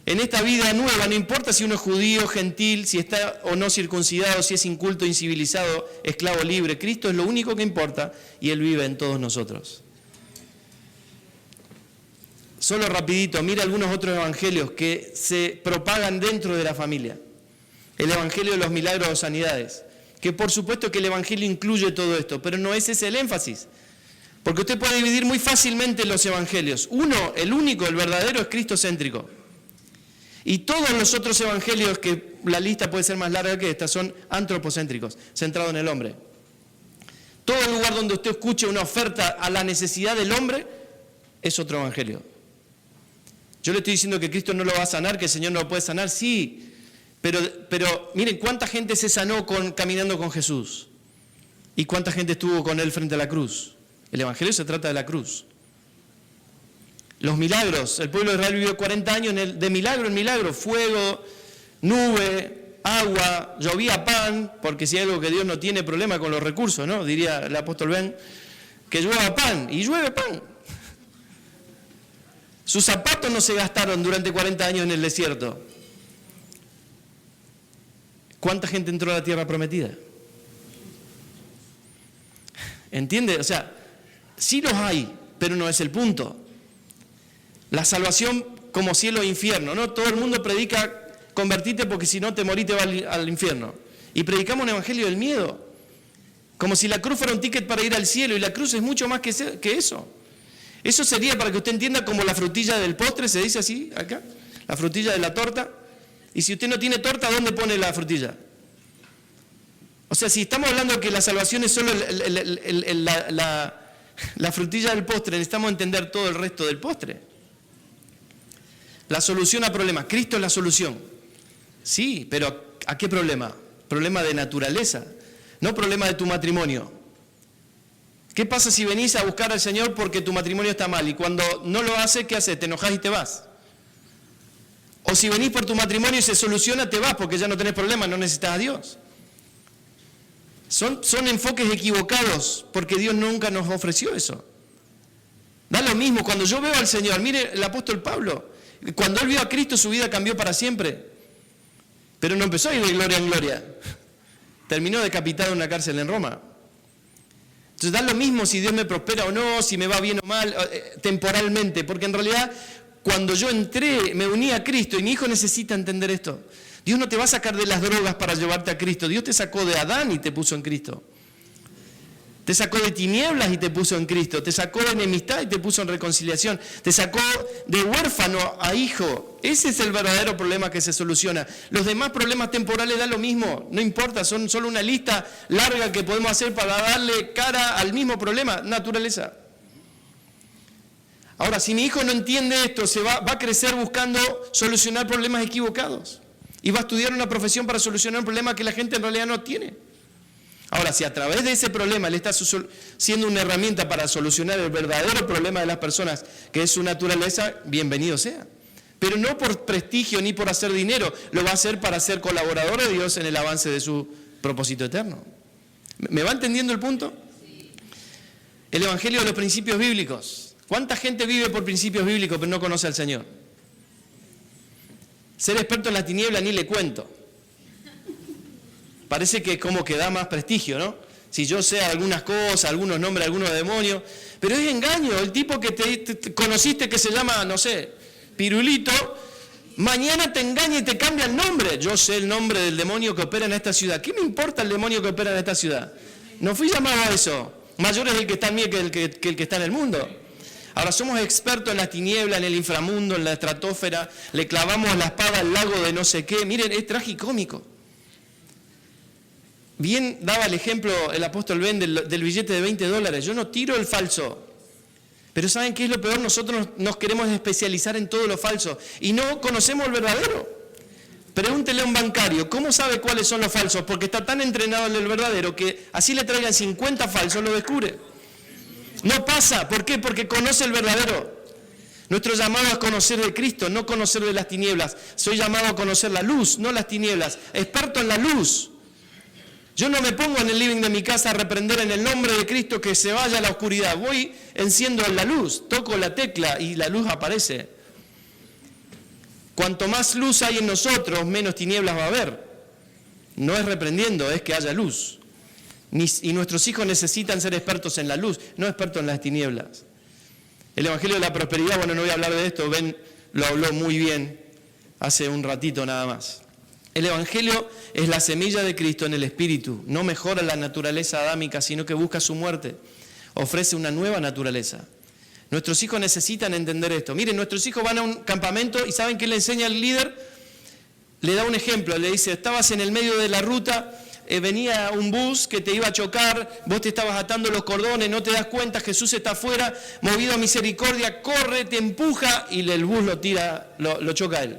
En esta vida nueva, no importa si uno es judío, gentil, si está o no circuncidado, si es inculto, incivilizado, esclavo libre, Cristo es lo único que importa y Él vive en todos nosotros. Solo rapidito, mira algunos otros evangelios que se propagan dentro de la familia. El evangelio de los milagros o sanidades, que por supuesto que el evangelio incluye todo esto, pero no ese es el énfasis. Porque usted puede dividir muy fácilmente los evangelios. Uno, el único, el verdadero, es cristocéntrico. Y todos los otros evangelios, que la lista puede ser más larga que esta, son antropocéntricos, centrados en el hombre. Todo lugar donde usted escuche una oferta a la necesidad del hombre, es otro evangelio. Yo le estoy diciendo que Cristo no lo va a sanar, que el Señor no lo puede sanar, sí. Pero miren, ¿cuánta gente se sanó caminando con Jesús? ¿Y cuánta gente estuvo con Él frente a la cruz? El evangelio se trata de la cruz. Los milagros, el pueblo de Israel vivió 40 años de milagro en milagro, fuego, nube, agua, llovía pan, porque si hay algo que Dios no tiene problema con los recursos, ¿no? Diría el apóstol Ben, que llueva pan, y llueve pan. Sus zapatos no se gastaron durante 40 años en el desierto. ¿Cuánta gente entró a la tierra prometida? ¿Entiende? O sea, sí los hay, pero no es el punto. La salvación como cielo e infierno, ¿no? Todo el mundo predica convertite porque si no te morís te vas al infierno. Y predicamos un evangelio del miedo, como si la cruz fuera un ticket para ir al cielo, y la cruz es mucho más que eso. Eso sería, para que usted entienda, como la frutilla del postre, se dice así acá, la frutilla de la torta. Y si usted no tiene torta, ¿dónde pone la frutilla? O sea, si estamos hablando de que la salvación es solo la frutilla del postre, necesitamos entender todo el resto del postre. La solución a problemas. Cristo es la solución. Sí, pero ¿a qué problema? Problema de naturaleza, no problema de tu matrimonio. ¿Qué pasa si venís a buscar al Señor porque tu matrimonio está mal y cuando no lo hace, ¿qué haces? Te enojás y te vas. O si venís por tu matrimonio y se soluciona, te vas porque ya no tenés problema, no necesitas a Dios. Son enfoques equivocados porque Dios nunca nos ofreció eso. Da lo mismo, cuando yo veo al Señor, mire el apóstol Pablo, cuando él vio a Cristo su vida cambió para siempre, pero no empezó a ir de gloria en gloria, terminó decapitado en una cárcel en Roma. Entonces da lo mismo si Dios me prospera o no, si me va bien o mal, temporalmente, porque en realidad cuando yo entré, me uní a Cristo y mi hijo necesita entender esto. Dios no te va a sacar de las drogas para llevarte a Cristo, Dios te sacó de Adán y te puso en Cristo. Te sacó de tinieblas y te puso en Cristo. Te sacó de enemistad y te puso en reconciliación. Te sacó de huérfano a hijo. Ese es el verdadero problema que se soluciona. Los demás problemas temporales da lo mismo. No importa, son solo una lista larga que podemos hacer para darle cara al mismo problema, naturaleza. Ahora, si mi hijo no entiende esto, va a crecer buscando solucionar problemas equivocados. Y va a estudiar una profesión para solucionar un problema que la gente en realidad no tiene. Ahora, si a través de ese problema le está siendo una herramienta para solucionar el verdadero problema de las personas, que es su naturaleza, bienvenido sea. Pero no por prestigio ni por hacer dinero, lo va a hacer para ser colaborador de Dios en el avance de su propósito eterno. ¿Me va entendiendo el punto? El evangelio de los principios bíblicos. ¿Cuánta gente vive por principios bíblicos pero no conoce al Señor? Ser experto en la tiniebla ni le cuento. Parece que como que da más prestigio, ¿no? Si yo sé algunas cosas, algunos nombres, algunos demonios, pero es engaño. El tipo que te conociste que se llama, no sé, Pirulito, mañana te engaña y te cambia el nombre. Yo sé el nombre del demonio que opera en esta ciudad. ¿Qué me importa el demonio que opera en esta ciudad? No fui llamado a eso. Mayor es el que está en mí que el que está en el mundo. Ahora somos expertos en la tiniebla, en el inframundo, en la estratosfera, le clavamos la espada al lago de no sé qué. Miren, es tragicómico. Bien daba el ejemplo el apóstol Ben del billete de $20. Yo no tiro el falso. Pero ¿saben qué es lo peor? Nosotros nos queremos especializar en todo lo falso y no conocemos el verdadero. Pregúntele a un bancario, ¿cómo sabe cuáles son los falsos? Porque está tan entrenado en el verdadero que así le traigan 50 falsos, lo descubre. No pasa. ¿Por qué? Porque conoce el verdadero. Nuestro llamado es conocer de Cristo, no conocer de las tinieblas. Soy llamado a conocer la luz, no las tinieblas. Experto en la luz. Yo no me pongo en el living de mi casa a reprender en el nombre de Cristo que se vaya a la oscuridad. Voy, enciendo la luz, toco la tecla y la luz aparece. Cuanto más luz hay en nosotros, menos tinieblas va a haber. No es reprendiendo, es que haya luz. Y nuestros hijos necesitan ser expertos en la luz, no expertos en las tinieblas. El Evangelio de la Prosperidad, bueno, no voy a hablar de esto, Ben lo habló muy bien hace un ratito nada más. El Evangelio es la semilla de Cristo en el Espíritu, no mejora la naturaleza adámica, sino que busca su muerte, ofrece una nueva naturaleza. Nuestros hijos necesitan entender esto. Miren, nuestros hijos van a un campamento y ¿saben qué le enseña el líder? Le da un ejemplo, le dice, estabas en el medio de la ruta, venía un bus que te iba a chocar, vos te estabas atando los cordones, no te das cuenta, Jesús está afuera, movido a misericordia, corre, te empuja y el bus lo tira, lo choca a él.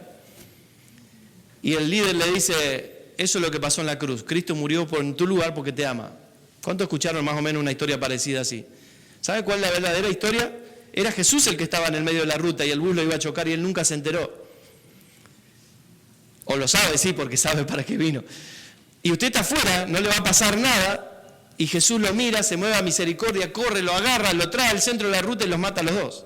Y el líder le dice, eso es lo que pasó en la cruz, Cristo murió en tu lugar porque te ama. ¿Cuántos escucharon más o menos una historia parecida así? ¿Sabe cuál es la verdadera historia? Era Jesús el que estaba en el medio de la ruta y el bus lo iba a chocar y él nunca se enteró. O lo sabe, sí, porque sabe para qué vino. Y usted está afuera, no le va a pasar nada, y Jesús lo mira, se mueve a misericordia, corre, lo agarra, lo trae al centro de la ruta y los mata a los dos.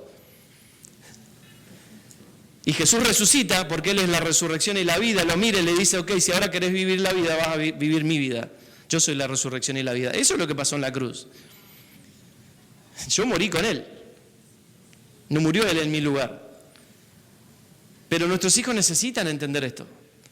Y Jesús resucita, porque Él es la resurrección y la vida, lo mira y le dice, ok, si ahora querés vivir la vida, vas a vivir mi vida. Yo soy la resurrección y la vida. Eso es lo que pasó en la cruz. Yo morí con Él. No murió Él en mi lugar. Pero nuestros hijos necesitan entender esto,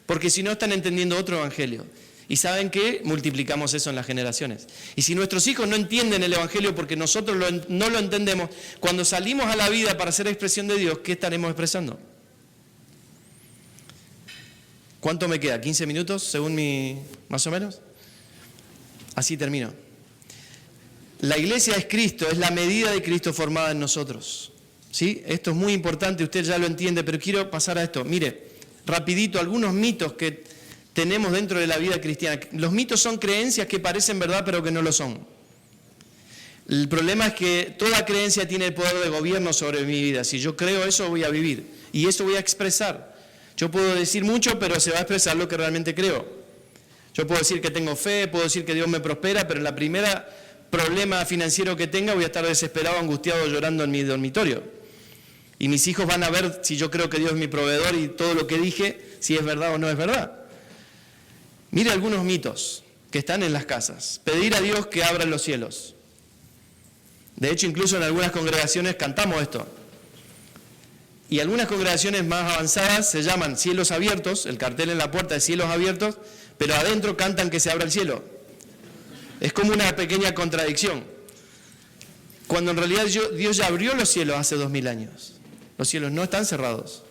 porque si no están entendiendo otro evangelio. Y ¿saben qué? Multiplicamos eso en las generaciones. Y si nuestros hijos no entienden el evangelio porque nosotros no lo entendemos, cuando salimos a la vida para hacer expresión de Dios, ¿qué estaremos expresando? ¿Cuánto me queda? ¿15 minutos según más o menos? Así termino. La iglesia es Cristo, es la medida de Cristo formada en nosotros. ¿Sí? Esto es muy importante, usted ya lo entiende, pero quiero pasar a esto. Mire, rapidito, algunos mitos que tenemos dentro de la vida cristiana. Los mitos son creencias que parecen verdad, pero que no lo son. El problema es que toda creencia tiene el poder de gobierno sobre mi vida. Si yo creo eso, voy a vivir. Y eso voy a expresar. Yo puedo decir mucho, pero se va a expresar lo que realmente creo. Yo puedo decir que tengo fe, puedo decir que Dios me prospera, pero en la primera problema financiero que tenga voy a estar desesperado, angustiado, llorando en mi dormitorio. Y mis hijos van a ver si yo creo que Dios es mi proveedor y todo lo que dije, si es verdad o no es verdad. Mire algunos mitos que están en las casas. Pedir a Dios que abra los cielos. De hecho, incluso en algunas congregaciones cantamos esto. Y algunas congregaciones más avanzadas se llaman cielos abiertos, el cartel en la puerta de cielos abiertos, pero adentro cantan que se abra el cielo. Es como una pequeña contradicción. Cuando en realidad Dios ya abrió los cielos hace 2000 años. Los cielos no están cerrados.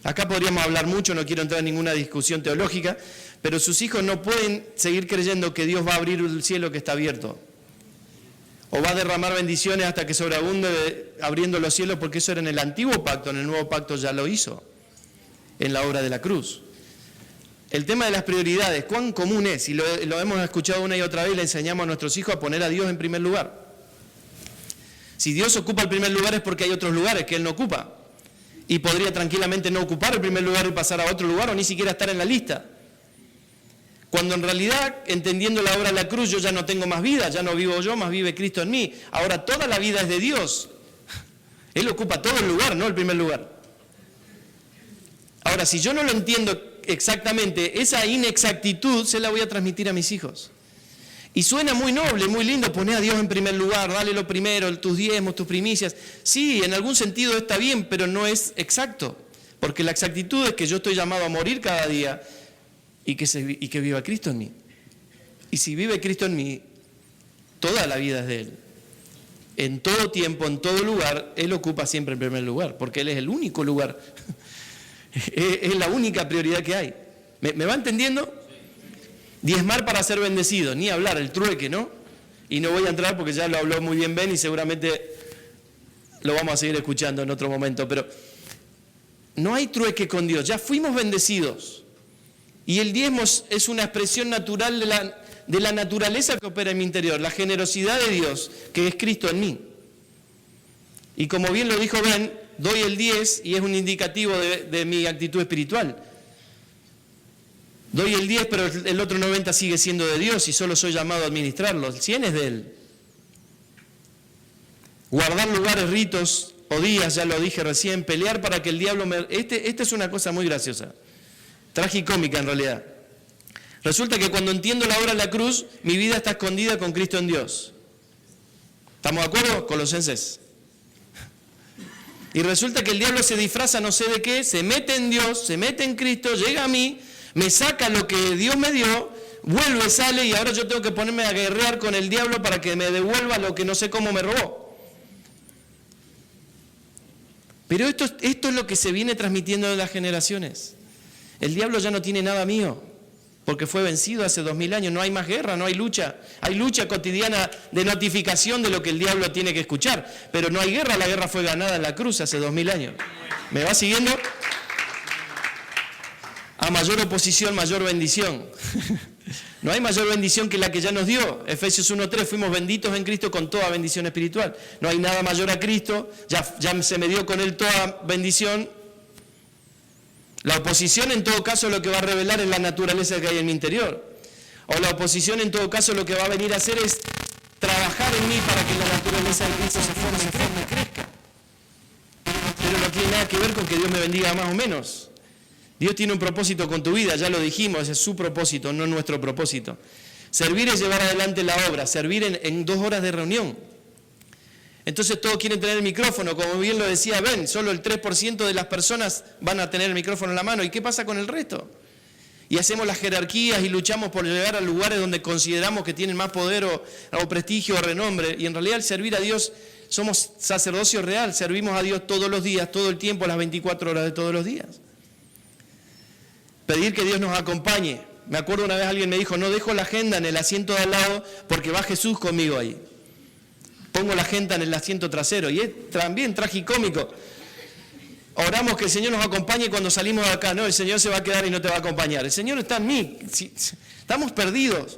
Acá podríamos hablar mucho, no quiero entrar en ninguna discusión teológica, pero sus hijos no pueden seguir creyendo que Dios va a abrir el cielo que está abierto. O va a derramar bendiciones hasta que sobreabunde abriendo los cielos, porque eso era en el antiguo pacto, en el nuevo pacto ya lo hizo, en la obra de la cruz. El tema de las prioridades, ¿cuán común es? Y lo hemos escuchado una y otra vez, le enseñamos a nuestros hijos a poner a Dios en primer lugar. Si Dios ocupa el primer lugar es porque hay otros lugares que Él no ocupa. Y podría tranquilamente no ocupar el primer lugar y pasar a otro lugar o ni siquiera estar en la lista. Cuando en realidad, entendiendo la obra de la cruz, yo ya no tengo más vida, ya no vivo yo, más vive Cristo en mí. Ahora toda la vida es de Dios. Él ocupa todo el lugar, no el primer lugar. Ahora, si yo no lo entiendo exactamente, esa inexactitud se la voy a transmitir a mis hijos. Y suena muy noble, muy lindo, poner a Dios en primer lugar, dale lo primero, tus diezmos, tus primicias. Sí, en algún sentido está bien, pero no es exacto. Porque la exactitud es que yo estoy llamado a morir cada día y que viva Cristo en mí. Y si vive Cristo en mí, toda la vida es de Él. En todo tiempo, en todo lugar, Él ocupa siempre el primer lugar, porque Él es el único lugar. Es la única prioridad que hay. ¿Me va entendiendo? Diezmar para ser bendecido, ni hablar, el trueque, ¿no? Y no voy a entrar porque ya lo habló muy bien Ben y seguramente lo vamos a seguir escuchando en otro momento, pero no hay trueque con Dios, ya fuimos bendecidos. Y el diezmo es una expresión natural de la naturaleza que opera en mi interior, la generosidad de Dios, que es Cristo en mí. Y como bien lo dijo Ben, doy el 10 y es un indicativo de mi actitud espiritual. Doy el 10, pero el otro 90 sigue siendo de Dios y solo soy llamado a administrarlo. El 100 es de Él. Guardar lugares, ritos o días, ya lo dije recién, pelear para que el diablo me... Esta es una cosa muy graciosa, tragicómica en realidad. Resulta que cuando entiendo la obra de la cruz, mi vida está escondida con Cristo en Dios. ¿Estamos de acuerdo? Colosenses. Y resulta que el diablo se disfraza no sé de qué, se mete en Dios, se mete en Cristo, llega a mí, me saca lo que Dios me dio, vuelve, sale y ahora yo tengo que ponerme a guerrear con el diablo para que me devuelva lo que no sé cómo me robó. Pero esto es lo que se viene transmitiendo en las generaciones. El diablo ya no tiene nada mío, porque fue vencido hace 2000 años. No hay más guerra, no hay lucha. Hay lucha cotidiana de notificación de lo que el diablo tiene que escuchar. Pero no hay guerra, la guerra fue ganada en la cruz hace 2000 años. ¿Me va siguiendo? A mayor oposición, mayor bendición. No hay mayor bendición que la que ya nos dio. Efesios 1:3, fuimos benditos en Cristo con toda bendición espiritual. No hay nada mayor a Cristo, ya se me dio con Él toda bendición. La oposición en todo caso lo que va a revelar es la naturaleza que hay en mi interior. O la oposición en todo caso lo que va a venir a hacer es trabajar en mí para que la naturaleza de Cristo se forme y crezca. Pero no tiene nada que ver con que Dios me bendiga más o menos. Dios tiene un propósito con tu vida, ya lo dijimos, ese es su propósito, no nuestro propósito. Servir es llevar adelante la obra, servir en 2 horas de reunión. Entonces todos quieren tener el micrófono, como bien lo decía Ben, solo el 3% de las personas van a tener el micrófono en la mano. ¿Y qué pasa con el resto? Y hacemos las jerarquías y luchamos por llegar a lugares donde consideramos que tienen más poder o prestigio o renombre. Y en realidad al servir a Dios somos sacerdocio real, servimos a Dios todos los días, todo el tiempo, las 24 horas de todos los días. Pedir que Dios nos acompañe. Me acuerdo una vez alguien me dijo, no dejo la agenda en el asiento de al lado porque va Jesús conmigo ahí. Pongo la agenda en el asiento trasero y es también tragicómico. Oramos que el Señor nos acompañe cuando salimos de acá. No, el Señor se va a quedar y no te va a acompañar. El Señor está en mí. Estamos perdidos.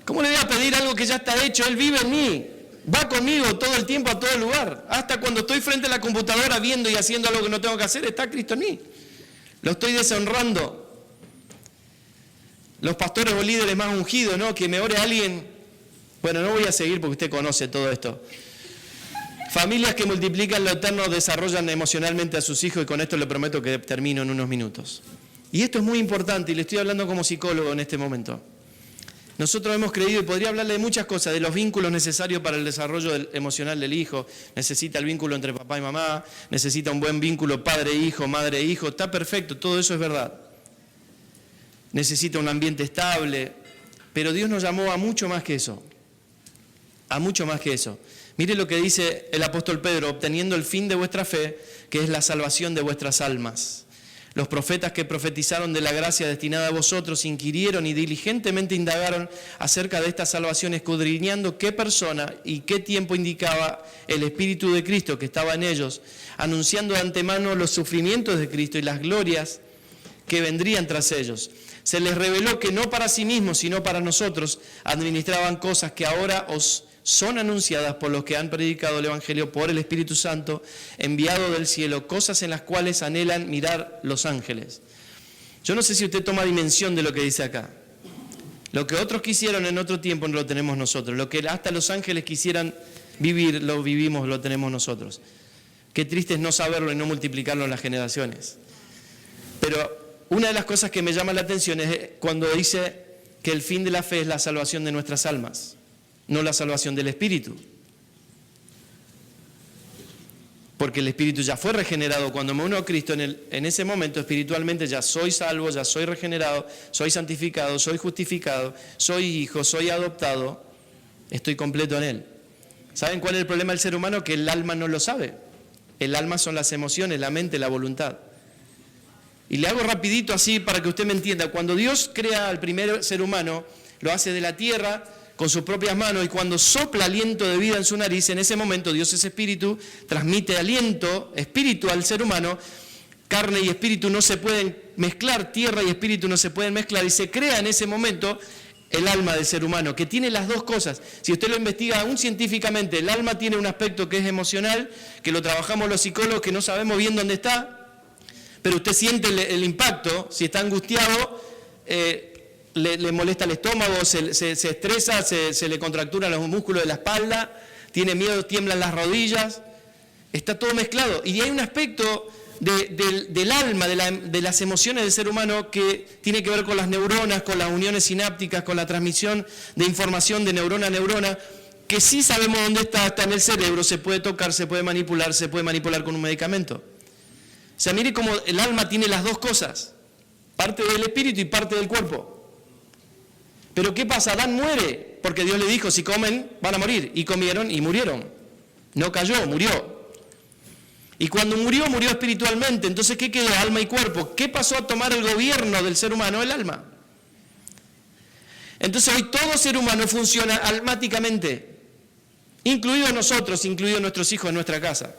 ¿Cómo le voy a pedir algo que ya está hecho? Él vive en mí. Va conmigo todo el tiempo a todo lugar. Hasta cuando estoy frente a la computadora viendo y haciendo algo que no tengo que hacer, está Cristo en mí. Lo estoy deshonrando. Los pastores o líderes más ungidos, ¿no? Que me ore alguien. Bueno, no voy a seguir porque usted conoce todo esto. Familias que multiplican lo eterno desarrollan emocionalmente a sus hijos y con esto le prometo que termino en unos minutos. Y esto es muy importante y le estoy hablando como psicólogo en este momento. Nosotros hemos creído, y podría hablarle de muchas cosas, de los vínculos necesarios para el desarrollo emocional del hijo. Necesita el vínculo entre papá y mamá, necesita un buen vínculo padre-hijo, madre-hijo, está perfecto, todo eso es verdad. Necesita un ambiente estable, pero Dios nos llamó a mucho más que eso, a mucho más que eso. Mire lo que dice el apóstol Pedro, obteniendo el fin de vuestra fe, que es la salvación de vuestras almas. Los profetas que profetizaron de la gracia destinada a vosotros inquirieron y diligentemente indagaron acerca de esta salvación, escudriñando qué persona y qué tiempo indicaba el Espíritu de Cristo que estaba en ellos, anunciando de antemano los sufrimientos de Cristo y las glorias que vendrían tras ellos. Se les reveló que no para sí mismos, sino para nosotros, administraban cosas que ahora os son anunciadas por los que han predicado el Evangelio por el Espíritu Santo, enviado del cielo, cosas en las cuales anhelan mirar los ángeles. Yo no sé si usted toma dimensión de lo que dice acá. Lo que otros quisieron en otro tiempo no lo tenemos nosotros. Lo que hasta los ángeles quisieran vivir, lo vivimos, lo tenemos nosotros. Qué triste es no saberlo y no multiplicarlo en las generaciones. Pero una de las cosas que me llama la atención es cuando dice que el fin de la fe es la salvación de nuestras almas, no la salvación del espíritu. Porque el espíritu ya fue regenerado. Cuando me uno a Cristo, en ese momento espiritualmente ya soy salvo, ya soy regenerado, soy santificado, soy justificado, soy hijo, soy adoptado, estoy completo en Él. ¿Saben cuál es el problema del ser humano? Que el alma no lo sabe. El alma son las emociones, la mente, la voluntad. Y le hago rapidito así para que usted me entienda. Cuando Dios crea al primer ser humano, lo hace de la tierra con sus propias manos, y cuando sopla aliento de vida en su nariz, en ese momento Dios es espíritu, transmite aliento, espíritu al ser humano. Carne y espíritu no se pueden mezclar, tierra y espíritu no se pueden mezclar, y se crea en ese momento el alma del ser humano, que tiene las dos cosas. Si usted lo investiga aún científicamente, el alma tiene un aspecto que es emocional, que lo trabajamos los psicólogos, que no sabemos bien dónde está, pero usted siente el impacto. Si está angustiado, le molesta el estómago, se estresa, se le contracturan los músculos de la espalda, tiene miedo, tiemblan las rodillas, está todo mezclado. Y hay un aspecto del alma, de las emociones del ser humano, que tiene que ver con las neuronas, con las uniones sinápticas, con la transmisión de información de neurona a neurona, que sí sabemos dónde está en el cerebro, se puede tocar, se puede manipular con un medicamento. O sea, mire cómo el alma tiene las dos cosas, parte del espíritu y parte del cuerpo. Pero ¿qué pasa? Adán muere, porque Dios le dijo, si comen, van a morir. Y comieron y murieron. No cayó, murió. Y cuando murió espiritualmente. Entonces, ¿qué quedó? Alma y cuerpo. ¿Qué pasó a tomar el gobierno del ser humano? El alma. Entonces, hoy todo ser humano funciona almáticamente, incluidos nosotros, incluidos nuestros hijos en nuestra casa.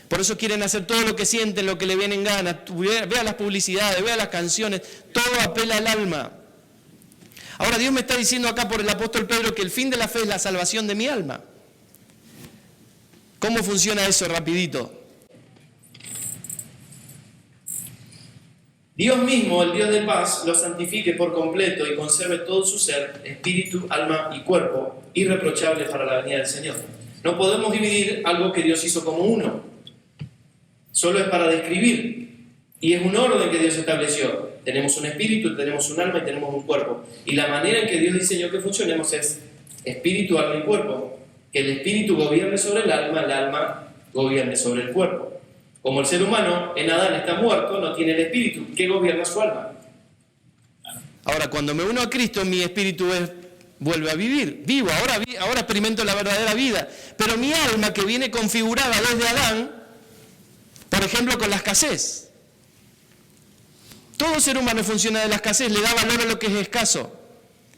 Por eso quieren hacer todo lo que sienten, lo que le vienen ganas. Vea las publicidades, vea las canciones, todo apela al alma. Ahora Dios me está diciendo acá por el apóstol Pedro que el fin de la fe es la salvación de mi alma. ¿Cómo funciona eso rapidito? Dios mismo, el Dios de paz, lo santifique por completo y conserve todo su ser, espíritu, alma y cuerpo, irreprochable para la venida del Señor. No podemos dividir algo que Dios hizo como uno. Solo es para describir. Y es un orden que Dios estableció. Tenemos un espíritu, tenemos un alma y tenemos un cuerpo. Y la manera en que Dios diseñó que funcionemos es espíritu, alma y cuerpo. Que el espíritu gobierne sobre el alma gobierne sobre el cuerpo. Como el ser humano en Adán está muerto, no tiene el espíritu, ¿qué gobierna su alma? Ahora, cuando me uno a Cristo, mi espíritu vuelve a vivir, vivo, ahora experimento la verdadera vida. Pero mi alma, que viene configurada desde Adán, por ejemplo, con la escasez. Todo ser humano funciona de la escasez, le da valor a lo que es escaso.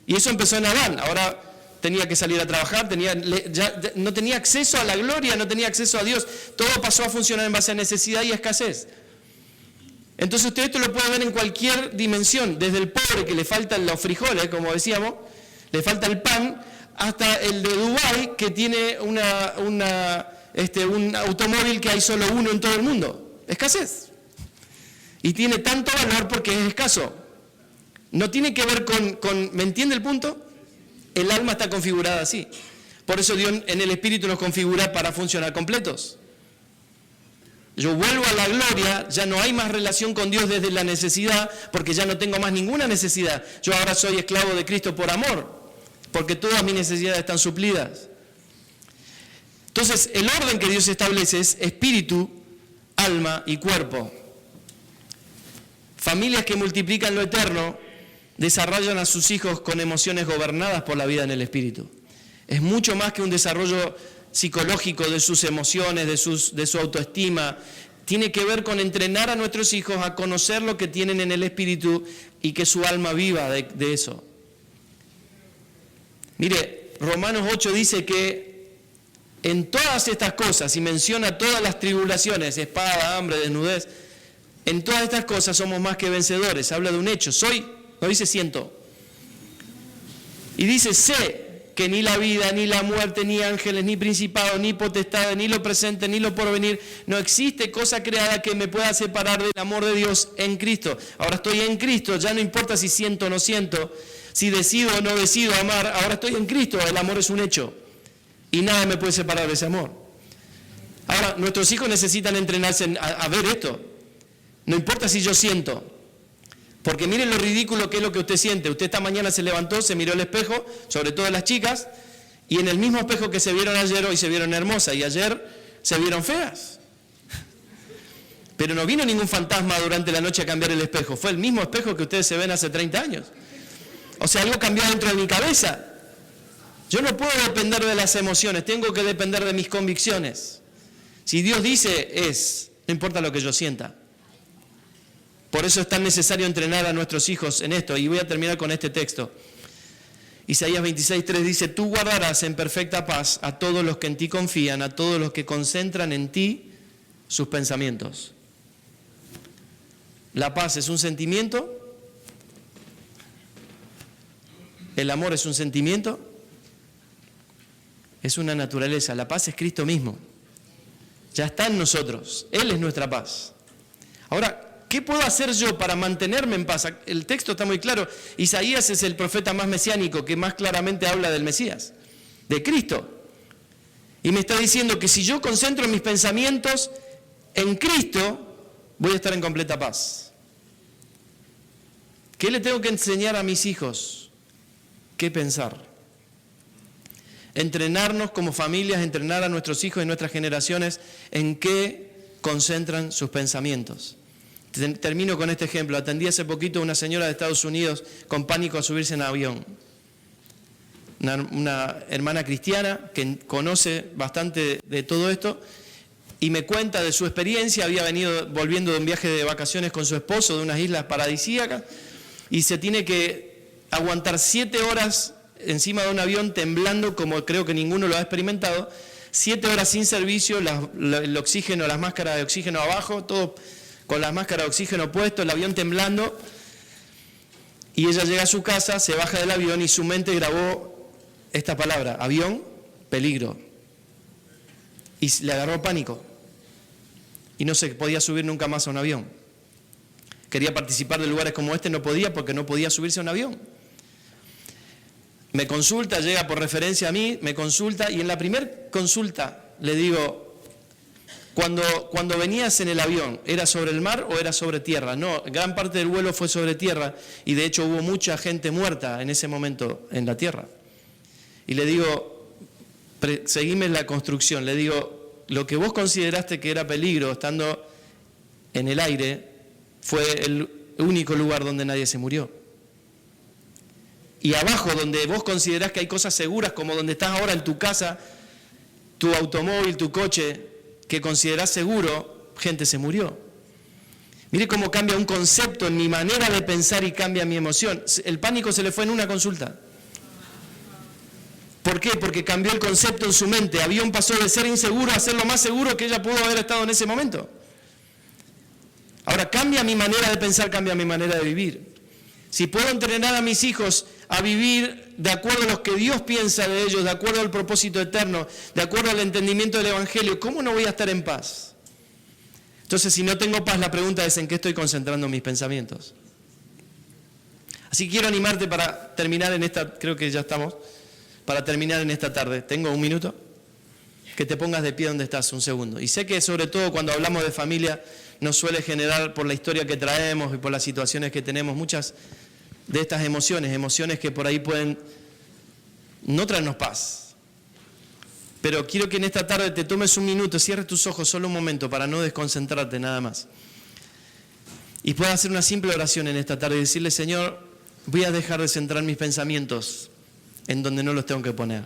Y eso empezó en Adán. Ahora tenía que salir a trabajar, no tenía acceso a la gloria, no tenía acceso a Dios. Todo pasó a funcionar en base a necesidad y escasez. Entonces usted esto lo puede ver en cualquier dimensión, desde el pobre que le faltan los frijoles, como decíamos, le falta el pan, hasta el de Dubái, que tiene un automóvil que hay solo uno en todo el mundo. Escasez. Y tiene tanto valor porque es escaso. No tiene que ver con ¿me entiende el punto? El alma está configurada así. Por eso Dios en el espíritu nos configura para funcionar completos. Yo vuelvo a la gloria, ya no hay más relación con Dios desde la necesidad, porque ya no tengo más ninguna necesidad. Yo ahora soy esclavo de Cristo por amor, porque todas mis necesidades están suplidas. Entonces, el orden que Dios establece es espíritu, alma y cuerpo. Familias que multiplican lo eterno desarrollan a sus hijos con emociones gobernadas por la vida en el espíritu. Es mucho más que un desarrollo psicológico de sus emociones, de su autoestima. Tiene que ver con entrenar a nuestros hijos a conocer lo que tienen en el espíritu y que su alma viva de eso. Mire, Romanos 8 dice que en todas estas cosas, y menciona todas las tribulaciones, espada, hambre, desnudez, en todas estas cosas somos más que vencedores. Habla de un hecho, no dice siento. Y dice, sé que ni la vida, ni la muerte, ni ángeles, ni principados, ni potestades, ni lo presente, ni lo porvenir, no existe cosa creada que me pueda separar del amor de Dios en Cristo. Ahora estoy en Cristo, ya no importa si siento o no siento, si decido o no decido amar, ahora estoy en Cristo, el amor es un hecho. Y nada me puede separar de ese amor. Ahora, nuestros hijos necesitan entrenarse a ver esto. No importa si yo siento, porque miren lo ridículo que es lo que usted siente. Usted esta mañana se levantó, se miró al espejo, sobre todo las chicas, y en el mismo espejo que se vieron ayer, hoy se vieron hermosas, y ayer se vieron feas. Pero no vino ningún fantasma durante la noche a cambiar el espejo, fue el mismo espejo que ustedes se ven hace 30 años. O sea, algo cambió dentro de mi cabeza. Yo no puedo depender de las emociones, tengo que depender de mis convicciones. Si Dios dice, no importa lo que yo sienta. Por eso es tan necesario entrenar a nuestros hijos en esto. Y voy a terminar con este texto. Isaías 26:3 dice, tú guardarás en perfecta paz a todos los que en ti confían, a todos los que concentran en ti sus pensamientos. La paz es un sentimiento, ¿El amor es un sentimiento? Es una naturaleza. La paz es Cristo mismo. Ya está en nosotros. Él es nuestra paz. Ahora, ¿qué puedo hacer yo para mantenerme en paz? El texto está muy claro. Isaías es el profeta más mesiánico que más claramente habla del Mesías, de Cristo. Y me está diciendo que si yo concentro mis pensamientos en Cristo, voy a estar en completa paz. ¿Qué le tengo que enseñar a mis hijos? ¿Qué pensar? Entrenarnos como familias, entrenar a nuestros hijos y nuestras generaciones en qué concentran sus pensamientos. Termino con este ejemplo. Atendí hace poquito a una señora de Estados Unidos con pánico a subirse en avión. Una hermana cristiana que conoce bastante de todo esto y me cuenta de su experiencia. Había venido volviendo de un viaje de vacaciones con su esposo de unas islas paradisíacas y se tiene que aguantar 7 horas encima de un avión temblando como creo que ninguno lo ha experimentado, 7 horas sin servicio, el oxígeno, las máscaras de oxígeno abajo, todo con las máscaras de oxígeno puesto, el avión temblando, y ella llega a su casa, se baja del avión y su mente grabó esta palabra, avión, peligro, y le agarró pánico, y no se podía subir nunca más a un avión. Quería participar de lugares como este, no podía porque no podía subirse a un avión. Me consulta, llega por referencia a mí, me consulta y en la primera consulta le digo, cuando venías en el avión, ¿era sobre el mar o era sobre tierra? No, gran parte del vuelo fue sobre tierra y de hecho hubo mucha gente muerta en ese momento en la tierra. Y le digo, seguime la construcción, le digo, lo que vos consideraste que era peligro estando en el aire fue el único lugar donde nadie se murió. Y abajo, donde vos considerás que hay cosas seguras, como donde estás ahora en tu casa, tu automóvil, tu coche, que considerás seguro, gente se murió. Mire cómo cambia un concepto en mi manera de pensar y cambia mi emoción. El pánico se le fue en una consulta. ¿Por qué? Porque cambió el concepto en su mente. Avión pasó de ser inseguro a ser lo más seguro que ella pudo haber estado en ese momento. Ahora, cambia mi manera de pensar, cambia mi manera de vivir. Si puedo entrenar a mis hijos a vivir de acuerdo a lo que Dios piensa de ellos, de acuerdo al propósito eterno, de acuerdo al entendimiento del Evangelio, ¿cómo no voy a estar en paz? Entonces, si no tengo paz, la pregunta es ¿en qué estoy concentrando mis pensamientos? Así que quiero animarte para terminar en esta, creo que ya estamos, para terminar en esta tarde. ¿Tengo un minuto? Que te pongas de pie donde estás, un segundo. Y sé que sobre todo cuando hablamos de familia, nos suele generar por la historia que traemos y por las situaciones que tenemos muchas de estas emociones que por ahí pueden no traernos paz. Pero quiero que en esta tarde te tomes un minuto, cierres tus ojos solo un momento para no desconcentrarte nada más. Y puedas hacer una simple oración en esta tarde y decirle, Señor, voy a dejar de centrar mis pensamientos en donde no los tengo que poner.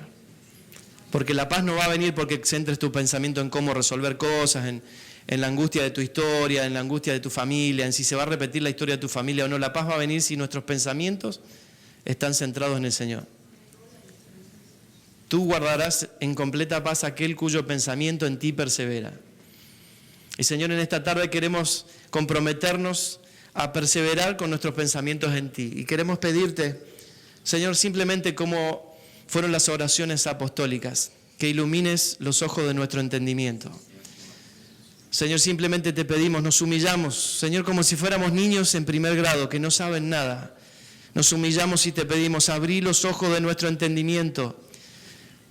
Porque la paz no va a venir porque centres tu pensamiento en cómo resolver cosas, en la angustia de tu historia, en la angustia de tu familia, en si se va a repetir la historia de tu familia o no. La paz va a venir si nuestros pensamientos están centrados en el Señor. Tú guardarás en completa paz aquel cuyo pensamiento en ti persevera. Y Señor, en esta tarde queremos comprometernos a perseverar con nuestros pensamientos en ti. Y queremos pedirte, Señor, simplemente como fueron las oraciones apostólicas, que ilumines los ojos de nuestro entendimiento. Señor, simplemente te pedimos, nos humillamos, Señor, como si fuéramos niños en primer grado, que no saben nada. Nos humillamos y te pedimos, abrí los ojos de nuestro entendimiento.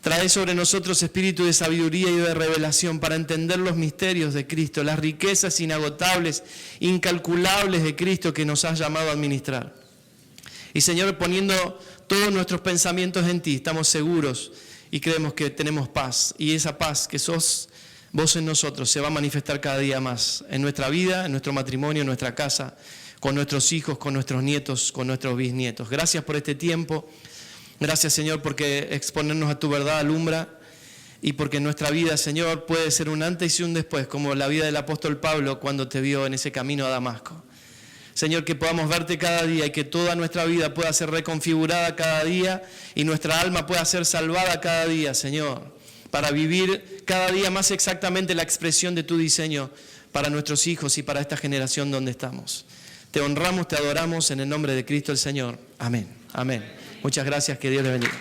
Trae sobre nosotros espíritu de sabiduría y de revelación para entender los misterios de Cristo, las riquezas inagotables, incalculables de Cristo que nos has llamado a administrar. Y Señor, poniendo todos nuestros pensamientos en ti, estamos seguros y creemos que tenemos paz. Y esa paz que sos vos en nosotros se va a manifestar cada día más en nuestra vida, en nuestro matrimonio, en nuestra casa, con nuestros hijos, con nuestros nietos, con nuestros bisnietos. Gracias por este tiempo. Gracias, Señor, porque exponernos a tu verdad alumbra y porque nuestra vida, Señor, puede ser un antes y un después, como la vida del apóstol Pablo cuando te vio en ese camino a Damasco. Señor, que podamos verte cada día y que toda nuestra vida pueda ser reconfigurada cada día y nuestra alma pueda ser salvada cada día, Señor, para vivir cada día más exactamente la expresión de tu diseño para nuestros hijos y para esta generación donde estamos. Te honramos, te adoramos en el nombre de Cristo el Señor. Amén. Amén. Muchas gracias, que Dios les bendiga.